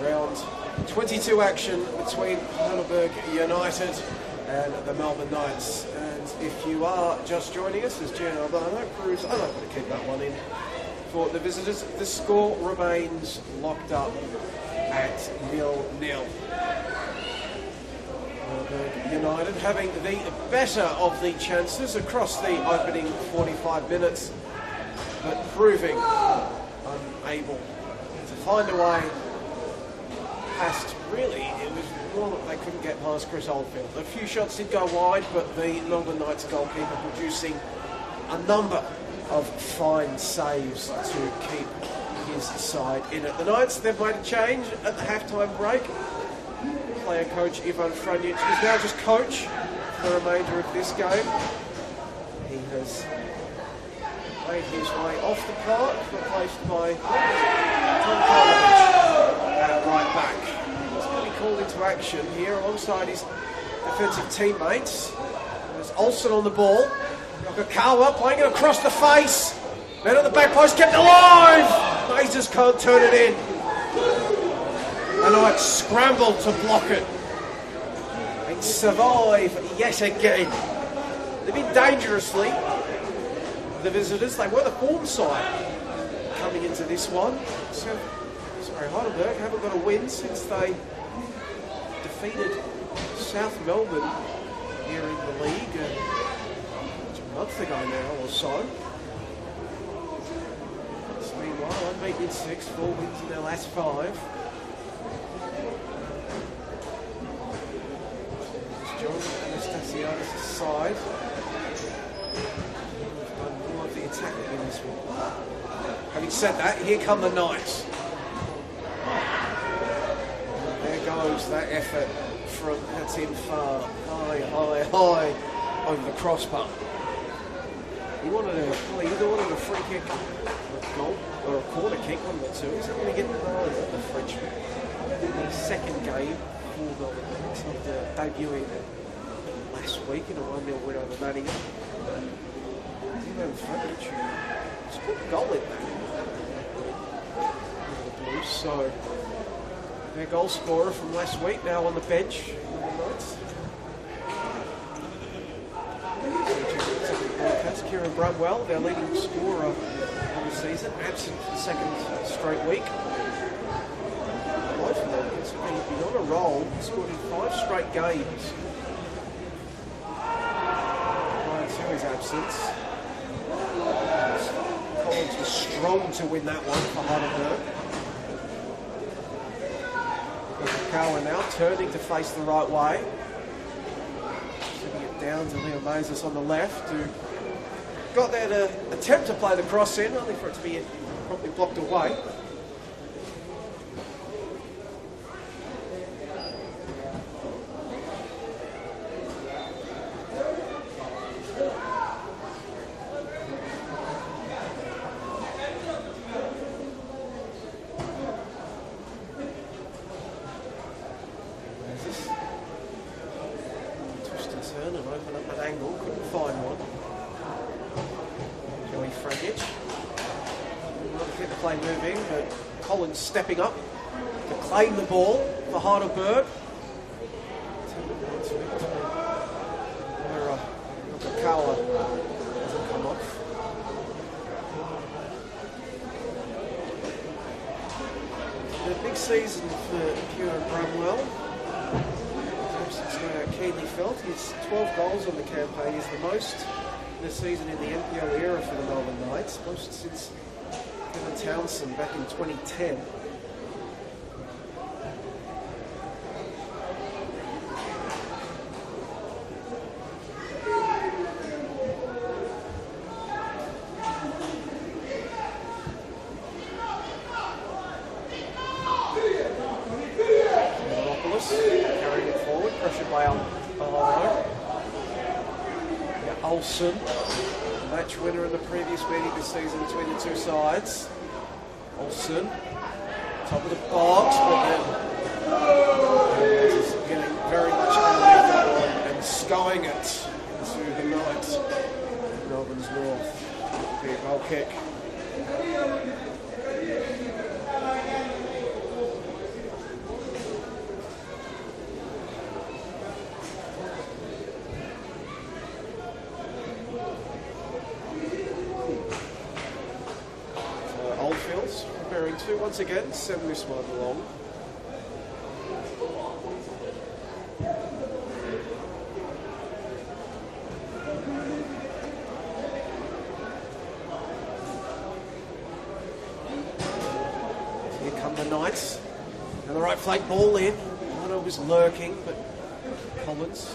Round 22 action between Heidelberg United and the Melbourne Knights. And if you are just joining us, as Jan Albano proves, I'm not going to keep that one in for the visitors. The score remains locked up at 0-0. United having the better of the chances across the opening 45 minutes, but proving unable to find a way past, really, it was more that they couldn't get past Chris Oldfield. A few shots did go wide, but the Melbourne Knights goalkeeper producing a number of fine saves to keep his side in it. The Knights, they've made a change at the halftime break. Player coach Ivan Franjic is now just coach for the remainder of this game. He has made his way off the park, replaced by Tom Karlovic at right back. He's going to be called into action here alongside his defensive teammates. There's Olsen on the ball. Yokokawa playing it across the face. Man on the back post, kept alive! They just can't turn it in. The Knights scramble to block it. They survive yet again. They've been dangerously, the visitors. They were the form side coming into this one. So, Heidelberg haven't got a win since they defeated South Melbourne here in the league a month ago now or so. Meanwhile, unbeaten in 6, 4 wins in their last 5. John Anastasiadis' side. More of the attacking in this one. Having said that, here come the Knights. There goes that effort from Hatim Farr. High over the crossbar. He wanted a free kick, a goal, or a corner kick, one of the two. He's not going to get the Frenchman. The second game for the Knights after debuting last week in a 1-0 win over Manningham. Ivan Franjic scored a goal in that. The Blues, so their goal scorer from last week now on the bench. Kieran Brunwell, their leading scorer of the season, absent for the second straight week. Both of them has been on a roll, scored in 5 straight games prior to his absence. Collins was strong to win that one for Heidelberg. Yokokawa now turning to face the right way. Sending it down to Leo Moses on the left, who got there to attempt to play the cross in, only for it to be promptly blocked away. Twist and turn and open up an angle, couldn't find one. Franjic. Not to get the play moving, but Collins stepping up to claim the ball for Heidelberg. Where Yokokawa doesn't come off. The big season for Kieran Brunwell. It's keenly felt. His 12 goals on the campaign is the most this season in the NPL era for the Melbourne Knights, most since Kevin Townsend back in 2010. Carrying it forward, pressured by Albano. Olsen, match winner in the previous meeting this season between the two sides. Olsen, top of the box, but then just getting very much underneath the line and skying it into the Knights. Melbourne's north. Be a goal kick. Oldfields preparing to once again send this one along. The Knights and the right flank ball in. Lano was lurking, but Collins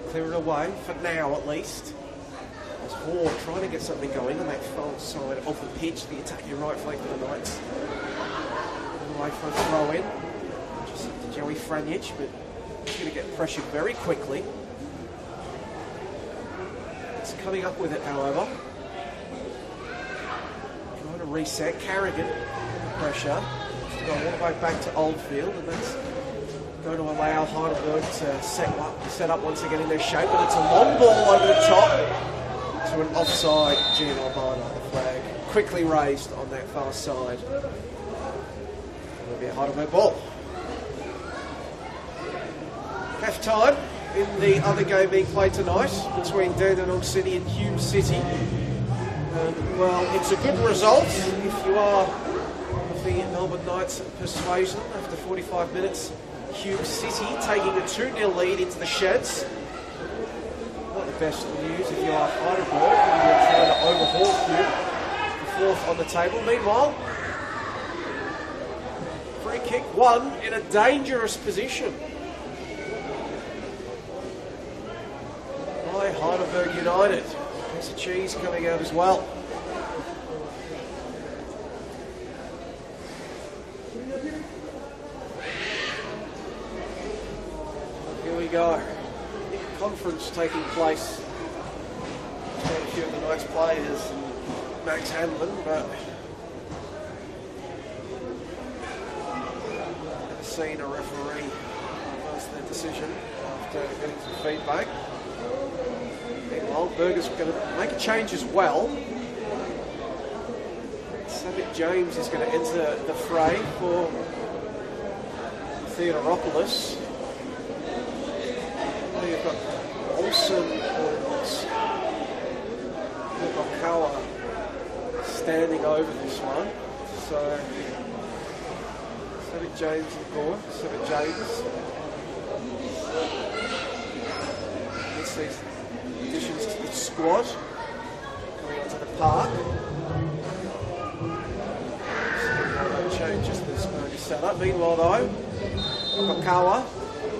clear it away for now at least. As Hall trying to get something going on that far side of the pitch, the attacking right flank for the Knights. Away for a throw in. Just to Joey Franjic, but he's going to get pressured very quickly. It's coming up with it, however. Trying to reset. Carrigan. Pressure to go all the way back to Oldfield, and that's going to allow Heidelberg to set up once again in their shape, but it's a long ball over the top to an offside. Gene Albano, the flag quickly raised on that far side. It'll be a Heidelberg ball. Half time in the other game being played tonight between Dandenong City and Hume City. Well, it's a good result if you are the Melbourne Knights persuasion. After 45 minutes, Hume City taking a 2-0 lead into the sheds. Not the best news if you are Heidelberg and you're trying to overhaul Hume, the fourth on the table. Meanwhile, free kick won in a dangerous position by Heidelberg United. Piece of cheese coming out as well. Go. Conference taking place between a few of the Knights players and Max Hanlon, but I've seen a referee reverse their decision after getting some feedback. Meanwhile, Berger's going to make a change as well. Savic James is going to enter the fray for Theodoropoulos. You've got Olsen and Okawa standing over this one. So, Savic James and Gore. Savic James. Gets these additions to the squad. Coming onto the park. So, changes this going to set up. Meanwhile, though, Yokokawa,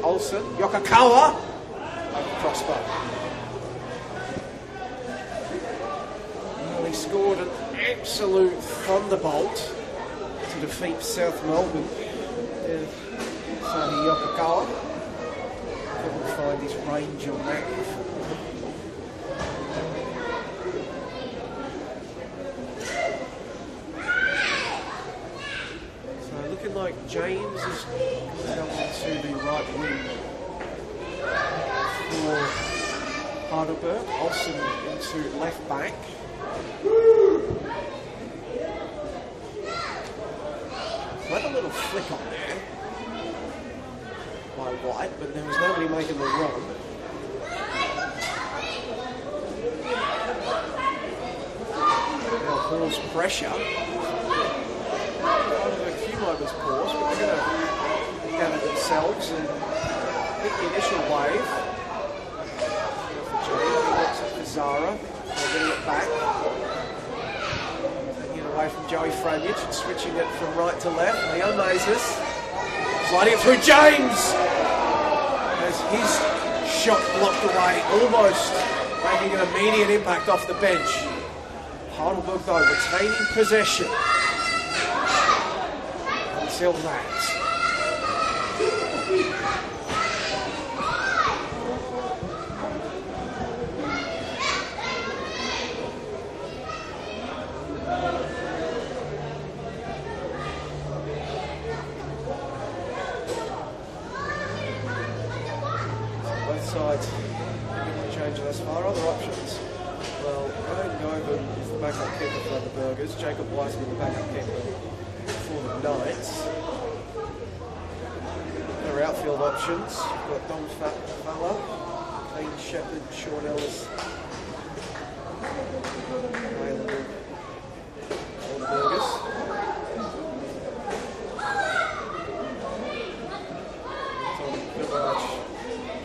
Olsen, Yokokawa. Prosper. He scored an absolute thunderbolt to defeat South Melbourne. Sahi Yokokawa couldn't find his range on that. So looking like James is going to the right wing for Heidelberg. Olsen into left back. Had a little flick on there by White, but there was nobody making the run. Now Hall's pressure. Heidelberg a few moments pause, but they're going to gather themselves and hit the initial wave. He looks at Zara, getting it back. Taking it away from Joey Franjic and switching it from right to left. Leo Mazes sliding it through James as his shot blocked away, almost making an immediate impact off the bench. Heidelberg though retaining possession until that. Sides change thus far. Other options. Govan is the backup keeper for the Burgers. Jacob Wiseman, the backup keeper for the Knights. Their outfield options, we've got Dom Falla, Clean Shepherd, Sean Ellis, available for the Burgers. Tom Pivarch,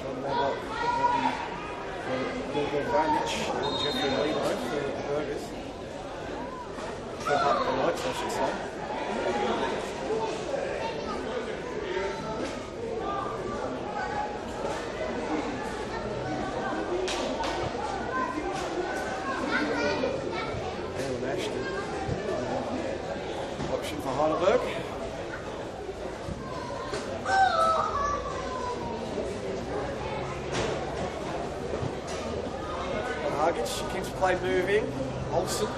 John Mabok, Milgo Vanic, and Jeffrey Lino for the Burgers. For the Knights, I should say. Option for Heidelberg. Hargitch keeps play moving. Olsen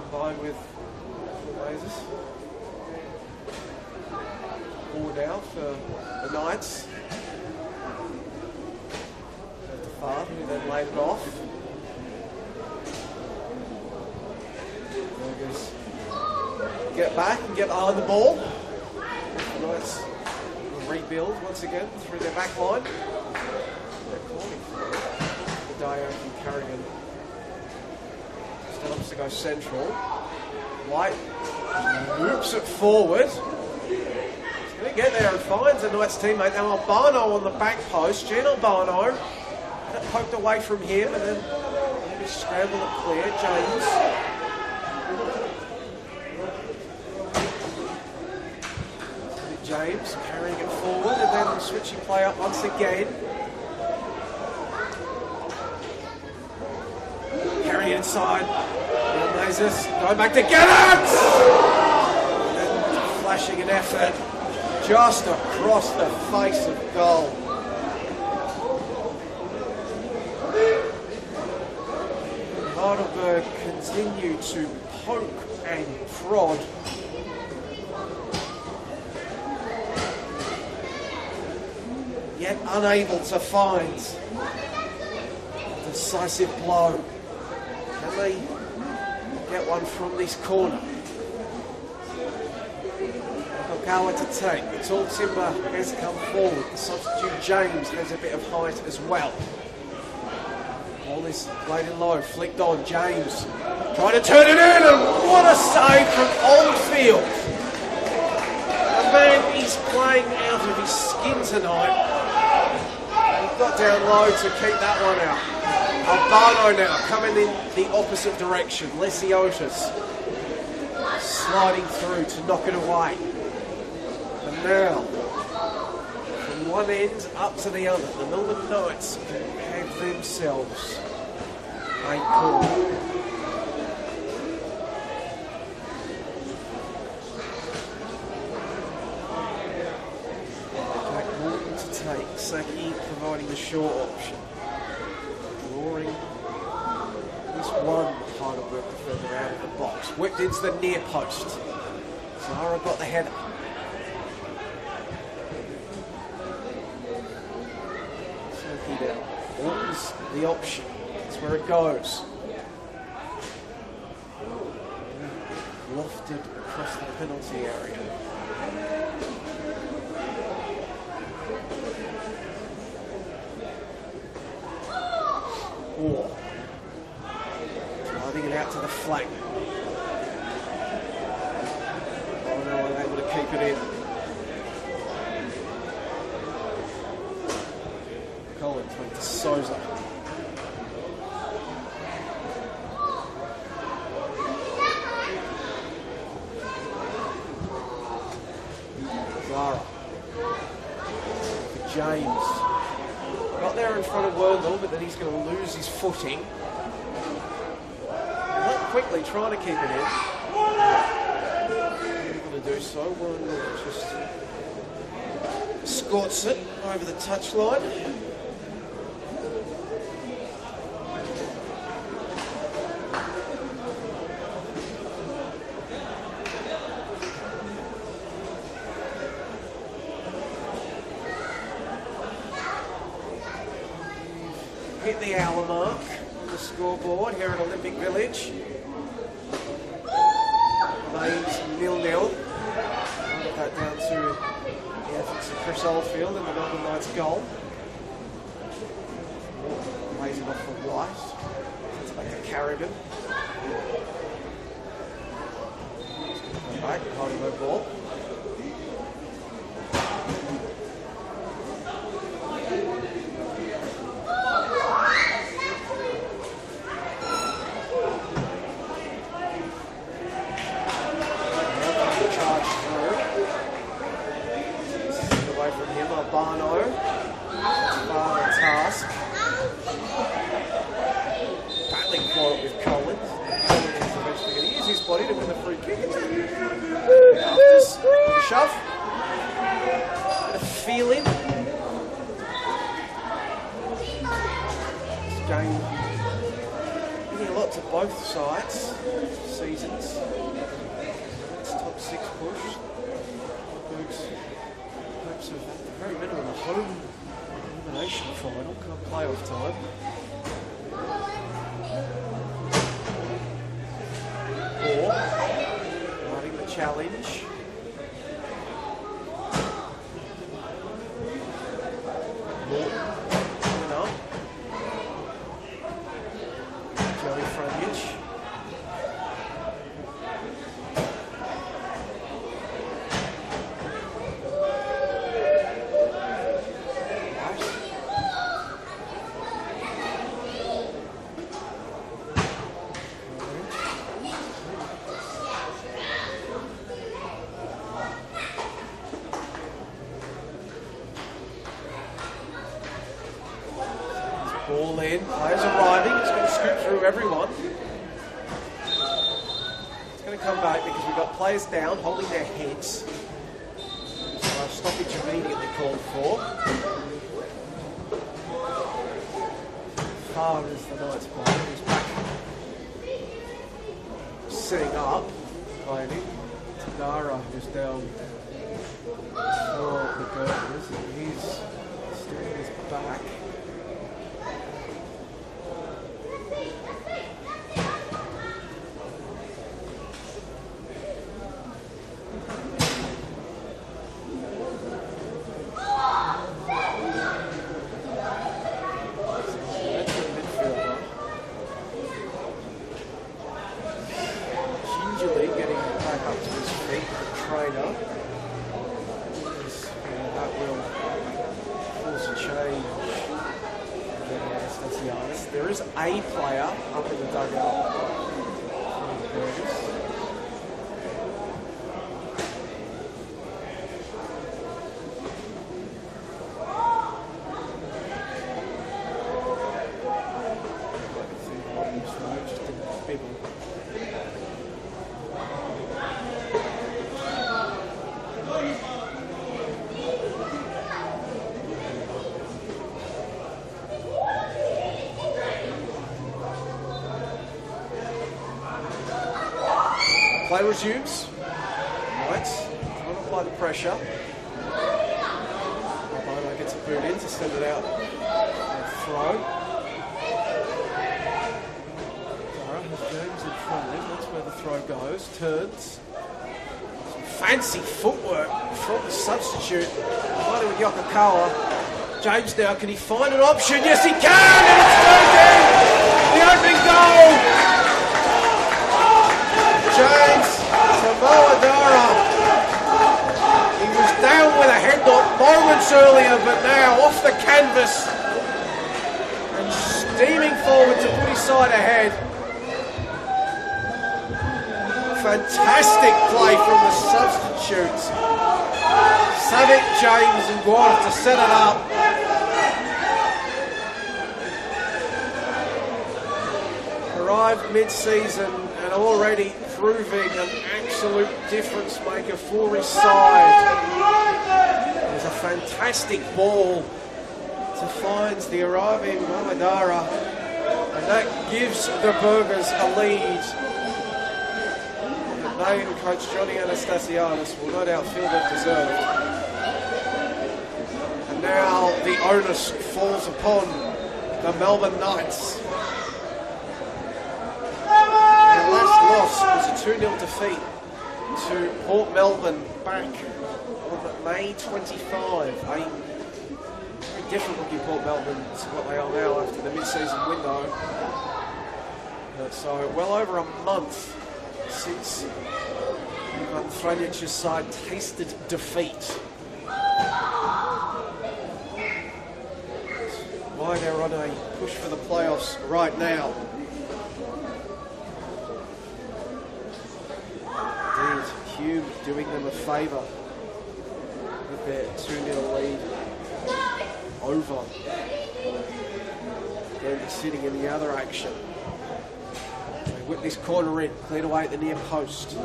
combined with Lasers. Ball now for the Knights. At the far, who then laid it off. Burgers get back and get behind the ball. The Knights rebuild once again through their back line. They're calling for it. Dyer from Carrigan still wants to go central. White whoops it forward. He's going to get there and finds a Knights teammate. Now Albano on the back post. Gene Albano had it poked away from him and then maybe scramble it clear. James. James carrying it forward and then switching play up once again. Carry inside. Lasers going back to get it! And flashing an effort just across the face of goal. Heidelberg continue to poke and prod. Yet unable to find a decisive blow. Can they get one from this corner? Okawa to take. The tall timber has come forward. The substitute James has a bit of height as well. Ball is played in low, flicked on. James trying to turn it in, and what a save from Oldfield. The man is playing out of his skin tonight. He got down low to keep that one out. Albano now coming in the opposite direction. Lesiotis sliding through to knock it away. And now, from one end up to the other, the Melbourne Knights can have themselves a call. Jack Morton to take. Saki providing the short option. Drawing this one Heidelberg defender out of the box. Whipped into the near post. Zara got the header. Saki down. Morton's the option. That's where it goes. Lofted across the penalty area. Driving it out to the flank. Oh no, unable to keep it in. Collins went to Souza. Zara. For James. Got there in front of Wernthal, but then he's going to lose his footing. Not quickly trying to keep it in. Able to do so. Wernthal just squats it over the touchline. Hit the hour mark on the scoreboard here at Olympic Village. Remains 0-0. Put that down to the efforts of Chris Oldfield and the Melbourne Knights goal. Lays it off for White. It's back to Carrigan. Back, Heidelberg ball. Barno, father task. Battling for it with Collins. Collins is eventually going to use his body to win the free kick. Shove. Bit of feeling. This game meaning a lot to both sides. Seasons. It's top 6 push. Hopes of at the very minimum a home elimination final come playoff time. Or riding the challenge. Morton coming up. Joey Frontage. Ball in, players arriving, it's going to scoot through everyone. It's going to come back because we've got players down, holding their heads. So stoppage immediately called for. Far is the Knights player, who's back sitting up, claiming. Tagara, who's down for the Burgers, and he's steering his back. There is a player up in the dugout. Play resumes. Right, trying to apply the pressure. Bono gets a boot in to send it out and throw. Dara has James in front of him. That's where the throw goes. Turns. Some fancy footwork from the substitute. Fighting with Yokokawa. James now, can he find an option? Yes, he can! And it's 2-2! The opening goal! James Tamoadara. He was down with a headlock moments earlier, but now off the canvas and steaming forward to put his side ahead. Fantastic play from the substitutes. Savic, James and Guara to set it up. Arrived mid-season and already proving an absolute difference maker for his side. There's a fantastic ball to find the arriving Mamadara, and that gives the Burgers a lead. And they and coach Johnny Anastasiadis will no doubt feel they've deserved. And now the onus falls upon the Melbourne Knights. loss was a 2-0 defeat to Port Melbourne back on May 25. A very different looking Port Melbourne to what they are now after the mid-season window. So well over a month since Franjić's side tasted defeat. Why they're on a push for the playoffs right now. Indeed, Hume doing them a favour with their 2-0 lead over. Then sitting in the other action. They whip this corner in, cleared away at the near post.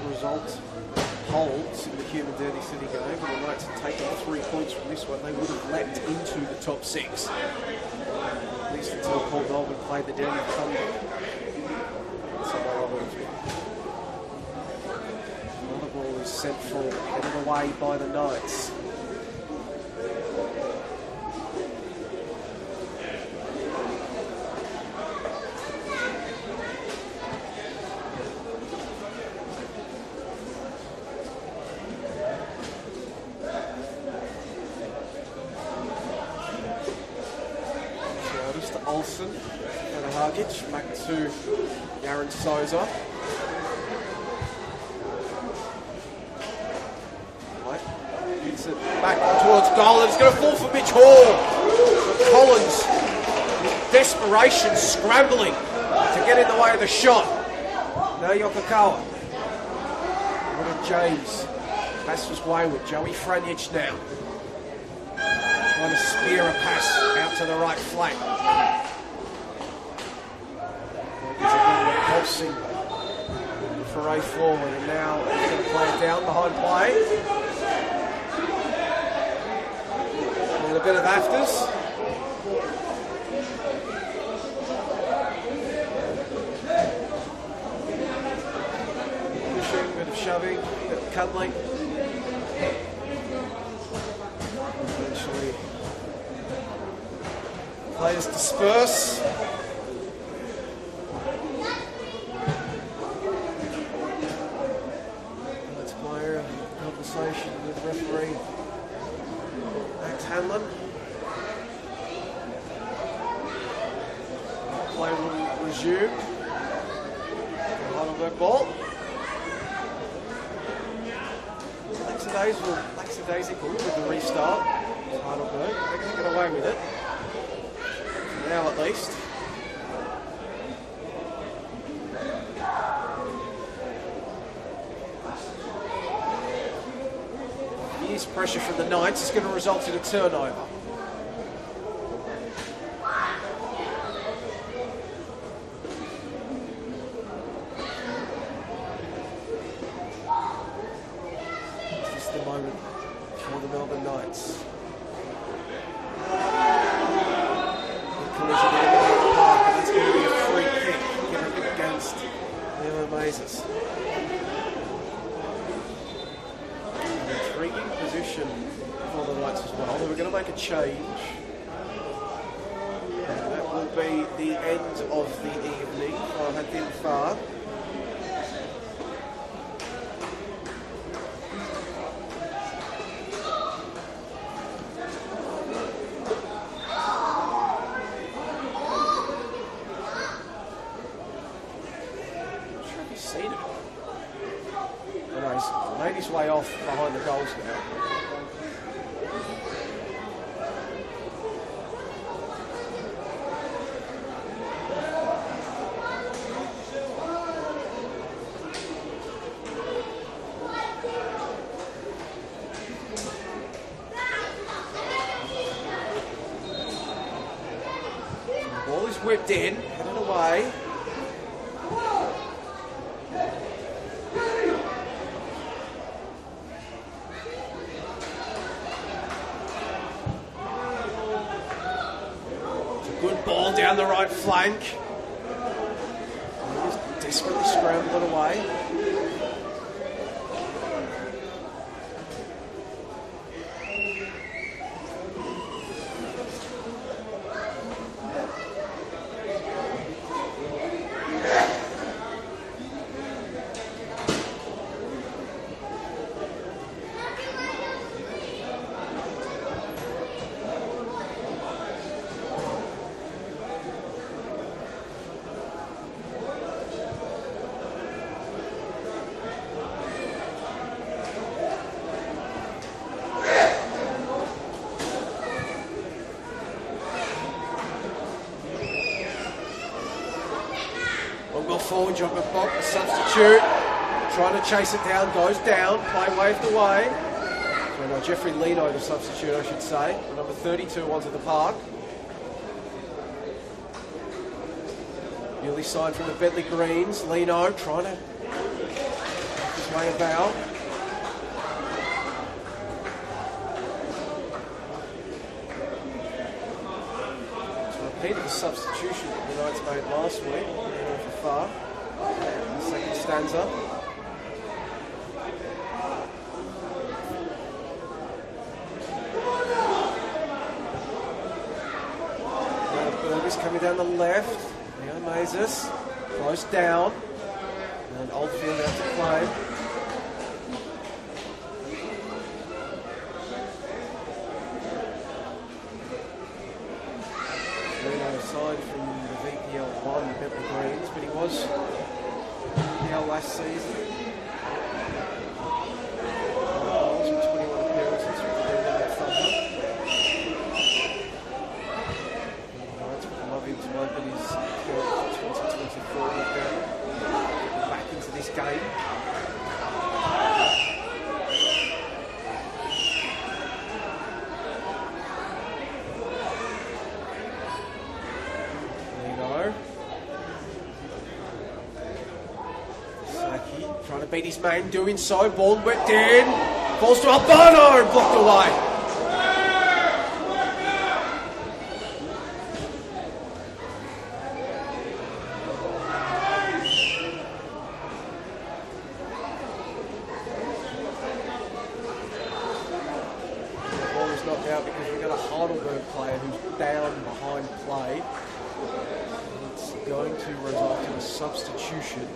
Result holds in the Hume and Dirty City game, and the Knights had taken 3 points from this one, they would have leapt into the top 6. At least until Port Melbourne played the Dirty Thunder. Another ball is sent forward, headed away by the Knights. Olsen and Hargic back to Aaron Souza. Right. Hits it back towards goal and it's going to fall for Mitch Hall. But Collins, with desperation, scrambling to get in the way of the shot. Now Yokokawa. What a James. Pass was wayward. Joey Franjić now. Trying to spear a pass out to the right flank. Repulsing for a forward, and now he's going to play it down behind play. And a bit of afters. Pushing, bit of shoving, bit of cuddling. Eventually, players disperse. Conversation with referee Max Hanlon. Play will resume. Heidelberg ball. Lackadaisical with the restart. Heidelberg, they're going to get away with it. Now at least. Pressure from the Knights is going to result in a turnover. Just the moment for the Melbourne Knights. The collision in the park, and that's going to be a free kick given against the Amazers. Intriguing position for the Knights as well. They were going to make a change. And that will be the end of the evening for Hadim Far. Not sure if he's seen it. But he's made his way off behind the goals now. The ball is whipped in, headed away. Good ball down the right flank. He's desperately scrambled it away. Oh, Joggerbock, the substitute. Trying to chase it down, goes down. Play waved away. So no, Jeffrey Lino, the substitute, I should say. The number 32 onto the park. Newly signed from the Bentley Greens. Lino trying to make his way about. Repeated the substitution that the Knights made last week, for far. The second stanza. Burgers coming down the left. Leo Mazes, close down. And Oldfield out to play. Signed from the VPL 1, the Bentley Greens, but he was VPL last season. 21 appearances with the Bentley Thunder. Knights would love him to open his account for 2024 with them. Back into this game. Trying to beat his man, doing so. Ball whipped in. Falls to Albano, blocked away. The ball is knocked out because we've got a Heidelberg player who's down behind play. It's going to result in a substitution.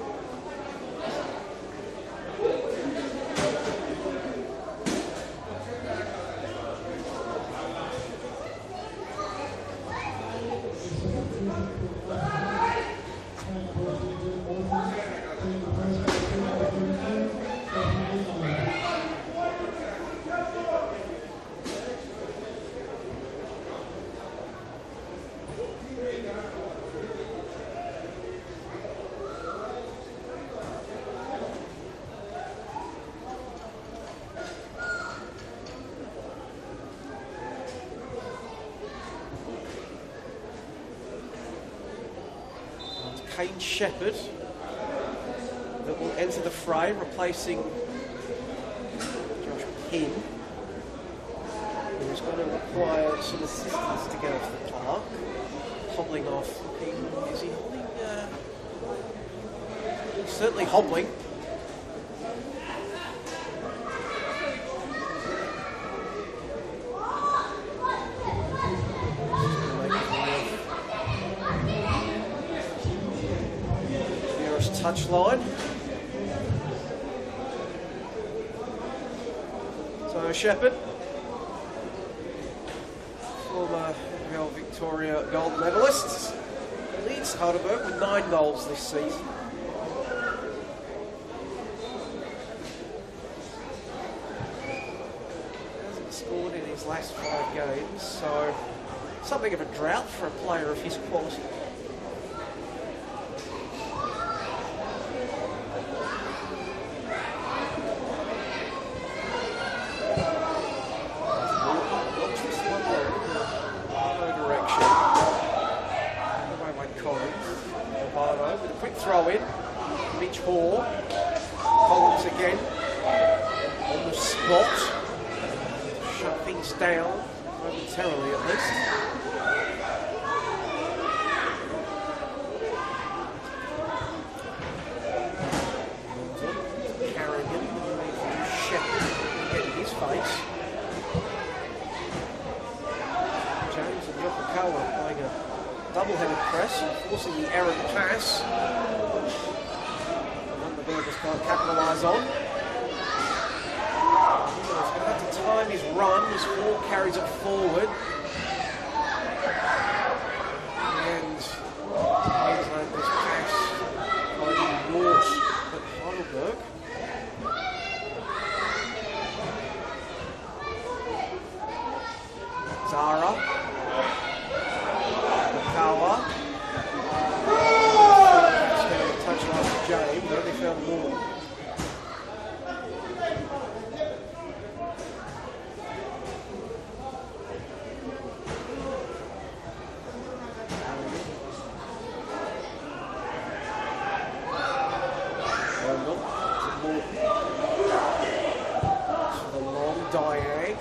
Kane Shepherd that will enter the fray, replacing Josh Penn, who's going to require some assistance to get off the park. Hobbling off. Is he hobbling? He's certainly hobbling. Touchline. So Shepherd, former NPL Victoria gold medalist, leads Heidelberg with 9 goals this season. Hasn't scored in his last 5 games, so something of a drought for a player of his quality. Throw in, Mitch Hoare, Collins again, on the spot, shut things down, momentarily at least. Carrigan, Shepherd, getting his face. James and Yokokawa playing a double-headed press, forcing the errant pass. One the Burgers can't capitalise on. He's going to have to time his run as Hoare carries it forward. And Queenslanders pass by the North at Heidelberg. Zara. Touchline diag.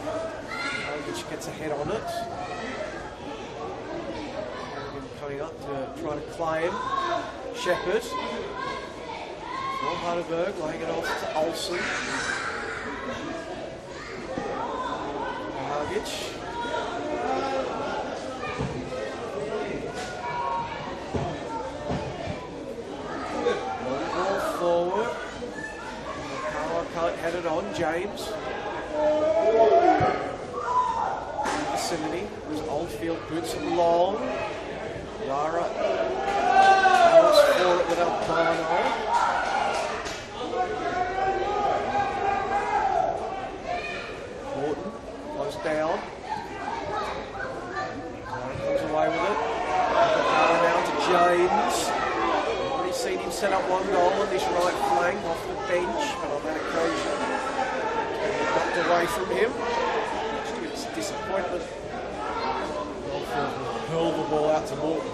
Which gets ahead on it. Coming up to try to claim Shepherd. For Heidelberg, laying it off to Olsen. Hargich. Ball forward. Power can't head it on. James. Vicinity. There's Oldfield boots it long. Lara goes for it with Albano. Morton goes down. Comes away with it. Down to James. Already seen him set up one goal on this right flank off the bench, but on that occasion, knocked away from him. It's disappointment. Hurled the ball out to Morton.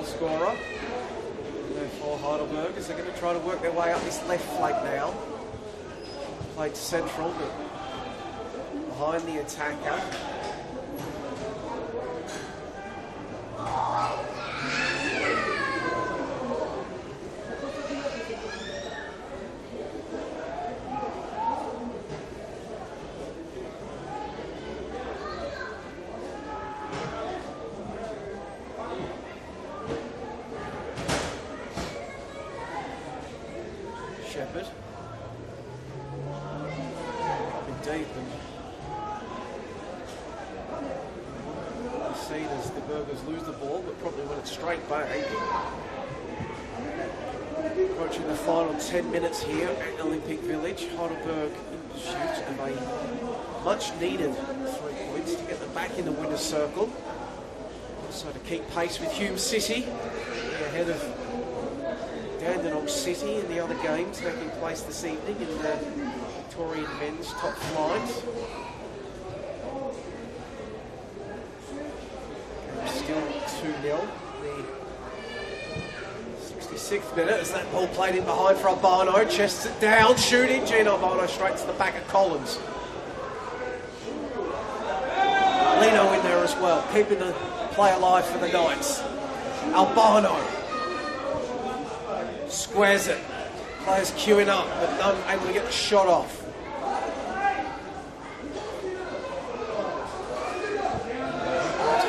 Scorer. Therefore, Heidelberg is they're going to try to work their way up this left flank now. Played central, but behind the attacker. Shepherd. Deep and you see as the Burgers lose the ball, but probably win it straight back. Approaching the final 10 minutes here at Olympic Village. Heidelberg in pursuit of a much needed 3 points to get them back in the winner's circle. Also to keep pace with Hume City, ahead of Dandenong City in the other games taking place this evening in the Victorian men's top flight. Still 2-0. The 66th minute as that ball played in behind for Albano, chests it down, shooting. Gene Albano straight to the back of Collins. Lino in there as well, keeping the play alive for the Knights. Albano squares it. Players queuing up, but not able to get the shot off.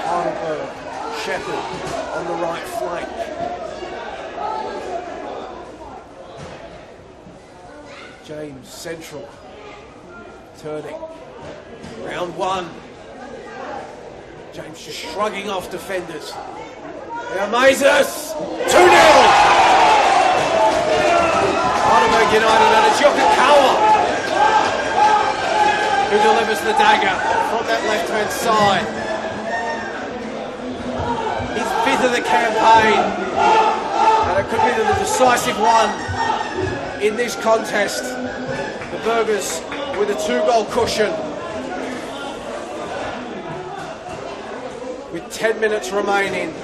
Heidelberg, Shepherd on the right flank. James central, turning. Round one. James just shrugging off defenders. They amaze us. 2-0. Heidelberg United, and it's Yokokawa who delivers the dagger from that left-hand side. His 5th of the campaign, and it could be the decisive one in this contest. The Burgers with a 2-goal cushion. With 10 minutes remaining.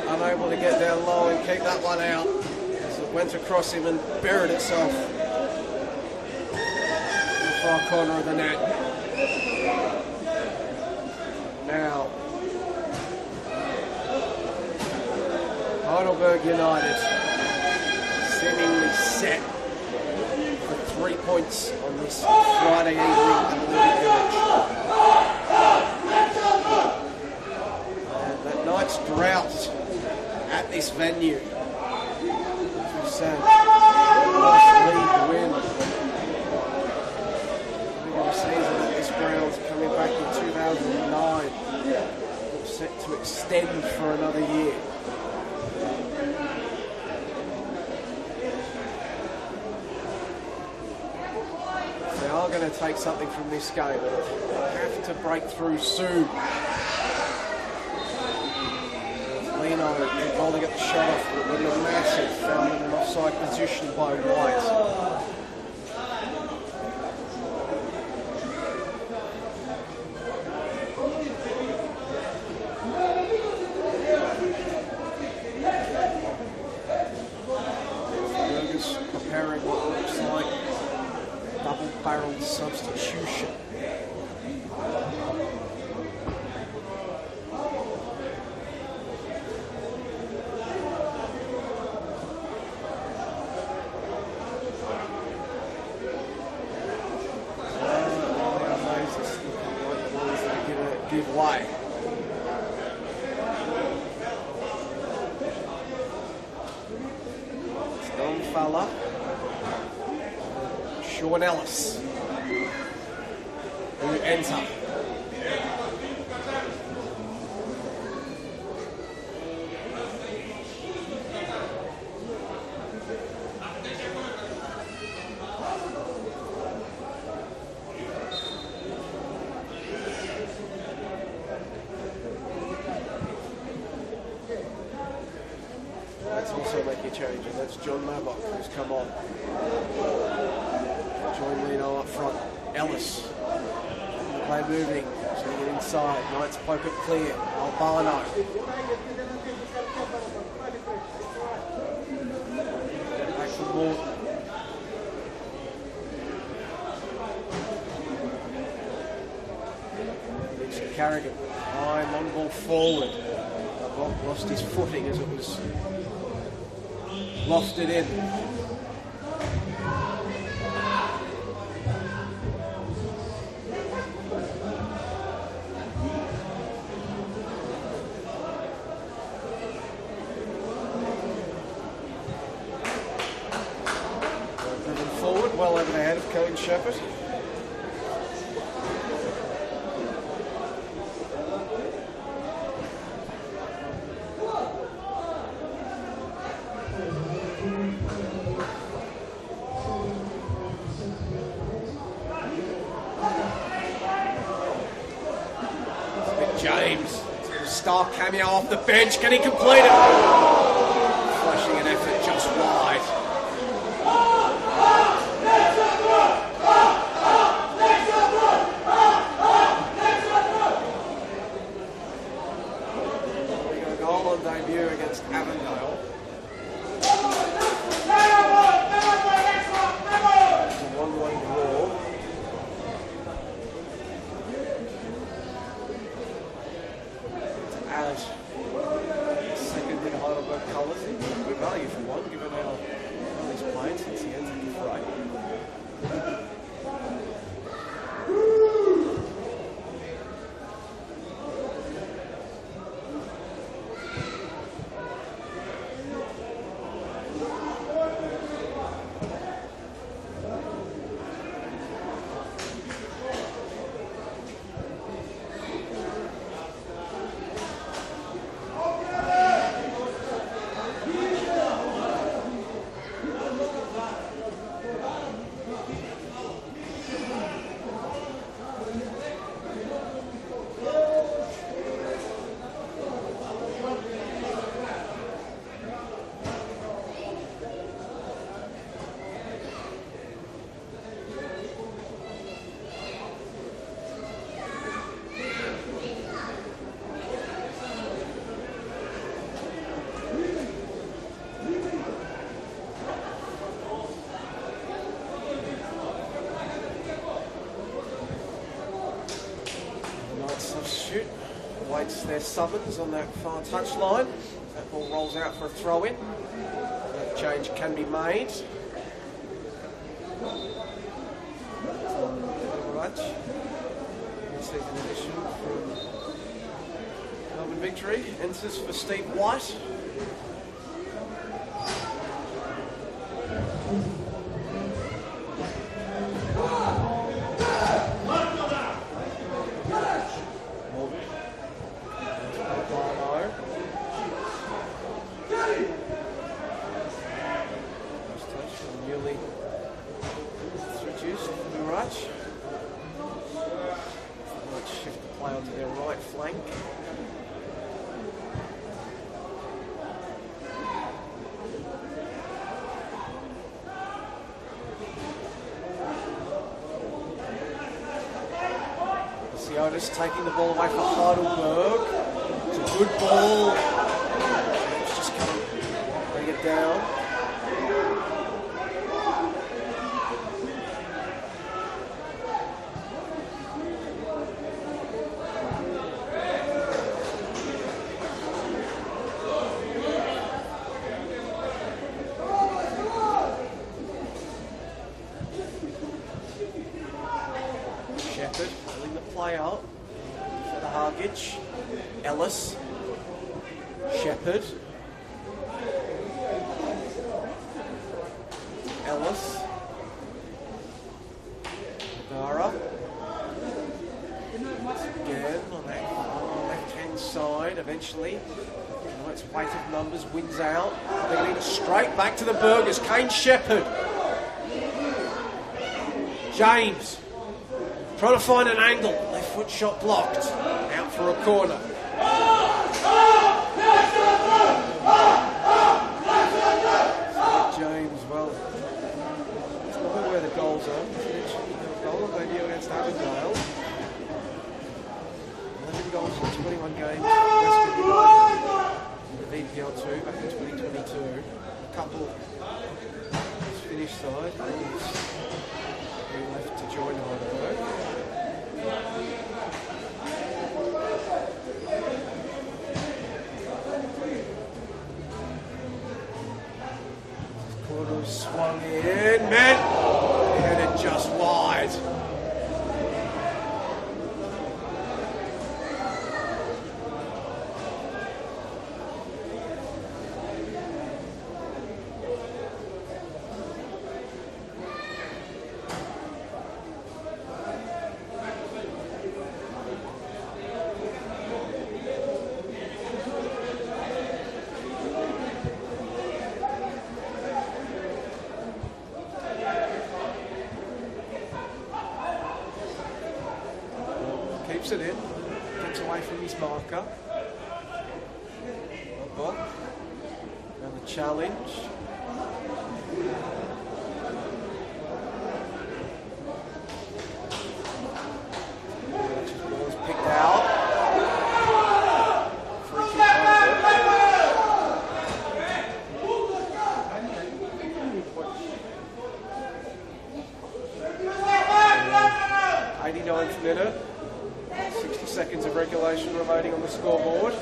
Unable to get down low and keep that one out as it went across him and buried itself in the far corner of the net. Now, Heidelberg United seemingly set for 3 points on this Friday evening at Olympic Village. And that night's drought at this venue. As we said, last league win. Regular season at this ground coming back in 2009. Set to extend for another year. going to take something from this game. They have to break through soon. Lino did well to get the shot off, but with a massive foul in an offside position by White. Preparing what looks like double-barreled substitution. Give way. Strong fella. Sean Ellis, who enter. Let's also make a change, and that's John Mabok, who's come on. Join Lino up front. Ellis. Play moving. Sending it inside. Knights poke it clear. Albano. Back to Morton. Richard Carrigan. High long ball forward. Lost his footing as it was lofted in. Well over the head of Cohen Shepherd. James, star cameo off the bench. Can he complete it? Flashing an effort just wide. Debut against Avondale. It's a 1-1 draw. To add second in Heidelberg colours, good value for one, given how well he's played since he entered the fray. Substitute waits their summons on that far touchline. That ball rolls out for a throw-in. That change can be made. Right. Second edition from Melbourne Victory. Enters for Steve White. Newly introduced from the right. around their right flank. Otis taking the ball away for Heidelberg. It's a good ball. It's just coming, bring it down. Shepherd pulling the play out for the Hargage. Ellis. Shepherd. Ellis. Nagara. Again on that left-hand side. Eventually, its weight of numbers wins out. They're going straight back to the Burgers. Kane Shepherd. James. Trying to find an angle. Left foot shot blocked. Out for a corner. James, well, it's not where the goals are. Goal of idea against Heidelberg. 11 goals in 21 games. The VPL 2 back in 2022. A couple Finnish side. Left to join Heidelberg. Corner swung in, man, and it just wide. Keeps it in, gets away from his marker. Another challenge. Ball is picked out. Free kick over. 89th minute. 60 seconds of regulation remaining on the scoreboard.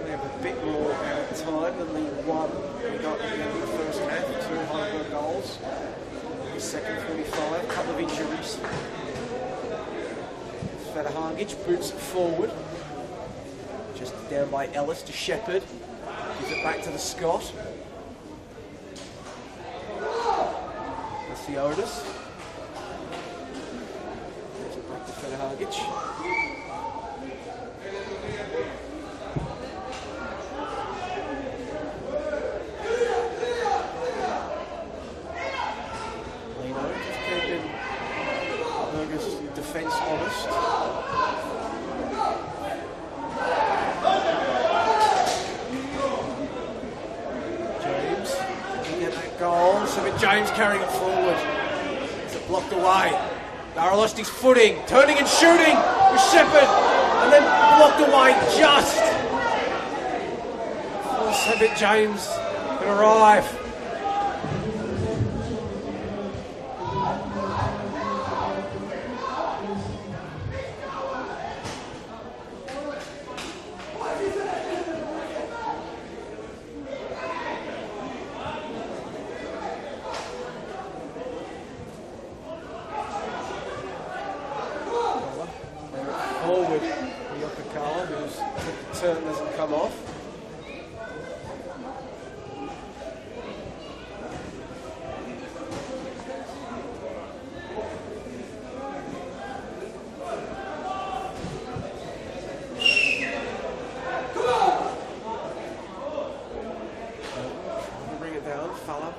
We have a bit more time than the one we got at the end of the first half. 2 Heidelberg goals. The second 45, a couple of injuries. Hargage boots it forward. Just down by Ellis to Shepherd. Gives it back to the Scot. The Otis. Back to Heidelberg. Lino just keeping Burgers' defence honest. James, can get that goal. So James carrying it forward. It's blocked away. Dara lost his footing, turning and shooting with Shepherd, and then blocked away just before Sebit James can arrive. Forward, Yokakawa, whose turn doesn't come off. Bring it down, Falla.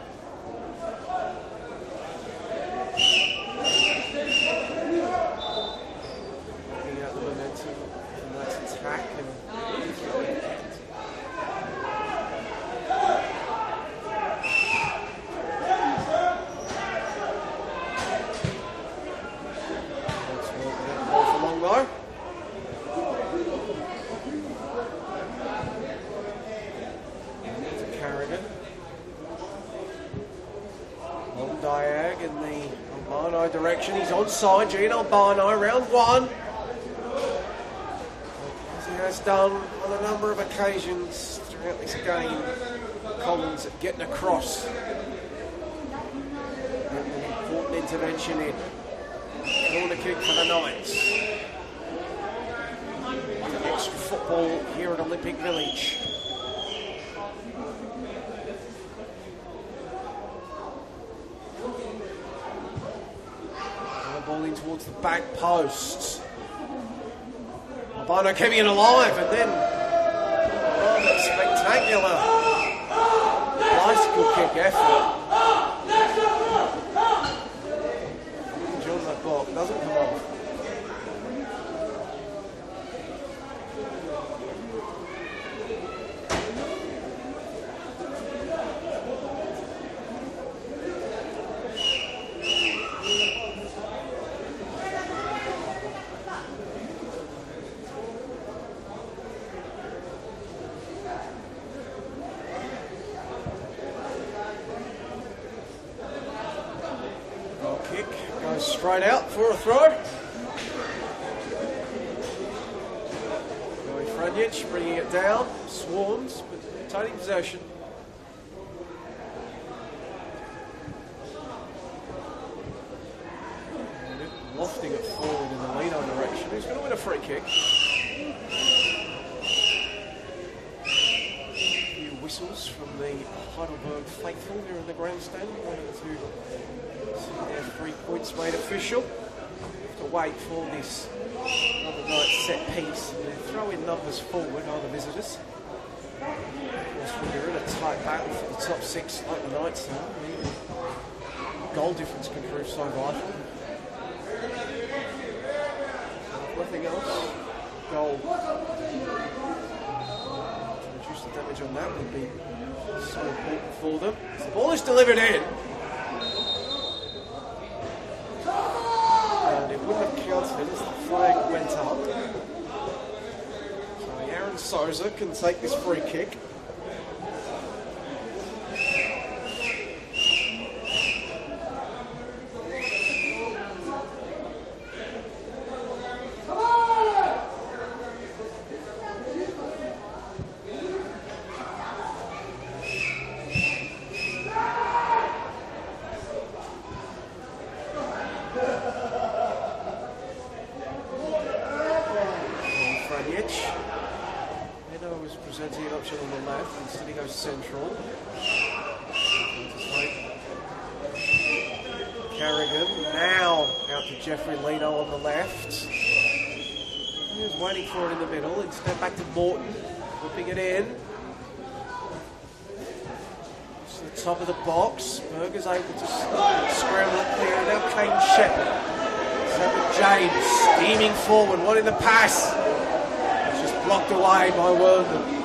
Bino direction. He's onside. Gino Bino, round one. As he has done on a number of occasions throughout this game, Collins getting across. An important intervention in. Corner kick for the Knights. Extra football here at Olympic Village. Ball in towards the back post. Albano keeping it alive, and then rather spectacular bicycle kick effort. John the block doesn't come off. Straight out for a throw. Going Franic, bringing it down. Swarms, but retaining possession. Lofting it forward in the Lino direction. Who's going to win a free kick? A few whistles from the Heidelberg faithful here in the grandstand, wanting to see their 3 points made official. Have to wait for this another night set piece. They throw in numbers forward, are the visitors. Of course, when you're in a tight battle for the top 6 like the Knights are, goal difference can prove so vital. Nothing else. Goal. To reduce the damage on that would be so important for them. As the ball is delivered in. And it wouldn't have counted as the flag went up. So Aaron Souza can take this free kick. Central. Carrigan now out to Jeffrey Lino on the left. He was waiting for it in the middle. Instead back to Morton, whipping it in. To the top of the box. Berger's able to scramble it clear. Now Kane Shepherd. Seven James steaming forward, wanting the pass. It's just blocked away by Wortham.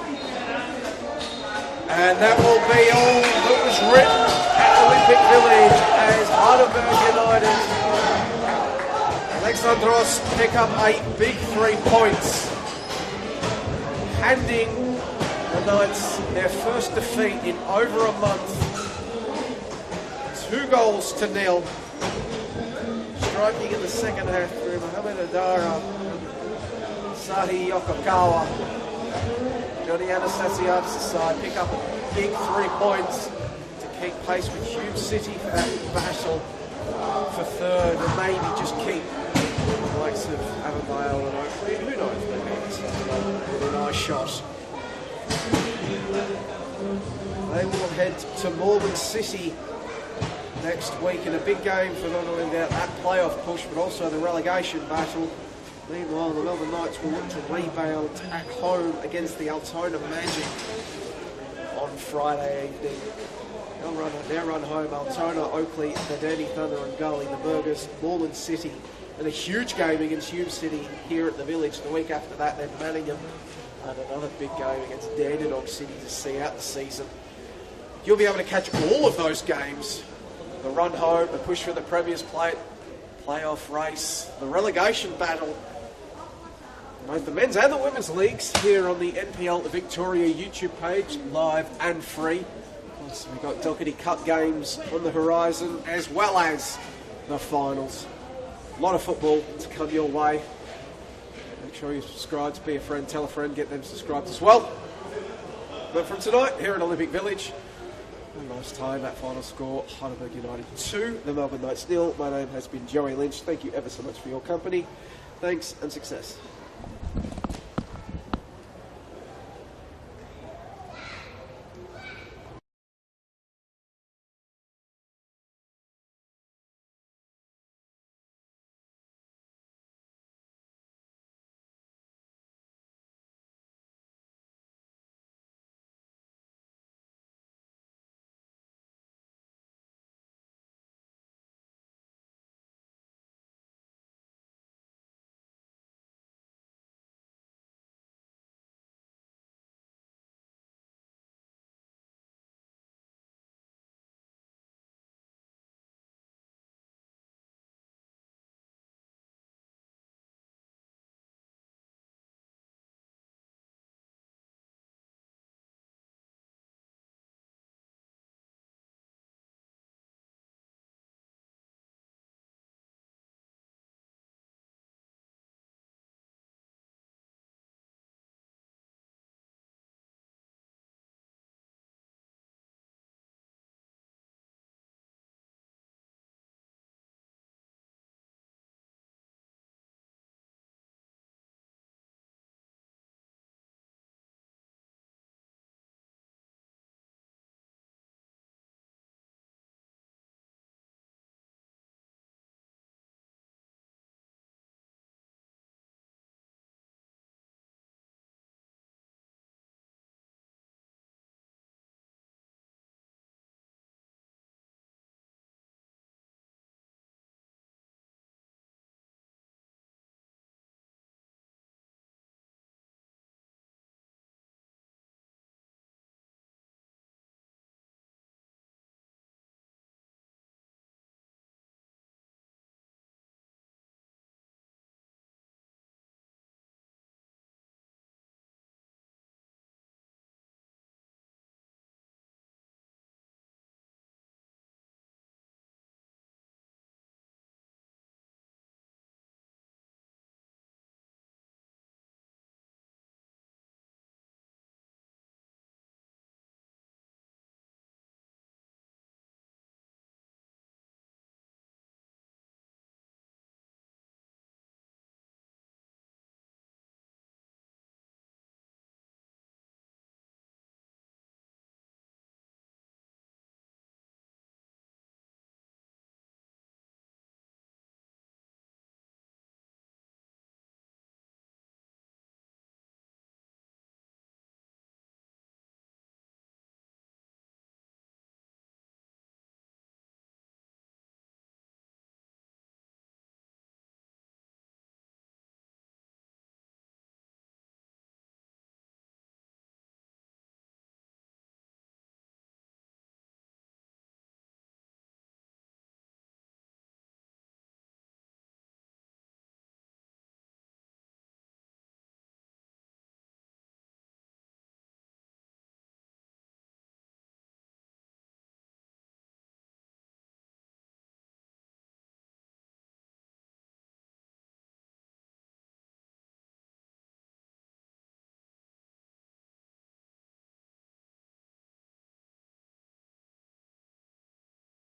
And that will be all that was written at Olympic Village as Heidelberg United Alexandros pick up 8 big 3 points, handing the Knights their first defeat in over a month. 2 goals to 0. Striking in the second half through Mohamed Adara, Sahi Yokokawa. Johnny Anastasiadis' side pick up a big 3 points to keep pace with Hume City for that battle for third, and maybe just keep the likes of Avondale and Oakley. Who knows, maybe it's a nice shot. They will head to Melbourne City next week in a big game for not only that playoff push but also the relegation battle. Meanwhile, the Melbourne Knights will look to rebound at home against the Altona Magic on Friday evening. They'll run home Altona, Oakley, the Dandy Thunder and Gully, the Burgers, Moreland City, and a huge game against Hume City here at the Village. The week after that, then Manningham, and another big game against Dandenong City to see out the season. You'll be able to catch all of those games. The run home, the push for the Premier's Plate, playoff race, the relegation battle, both the men's and the women's leagues here on the NPL Victoria YouTube page, live and free. Plus we've got Doherty Cup games on the horizon, as well as the finals. A lot of football to come your way. Make sure you subscribe, be a friend, tell a friend, get them subscribed as well. But from tonight, here at Olympic Village, a nice time, that final score, Heidelberg United 2, the Melbourne Knights 0. My name has been Joey Lynch. Thank you ever so much for your company. Thanks and success.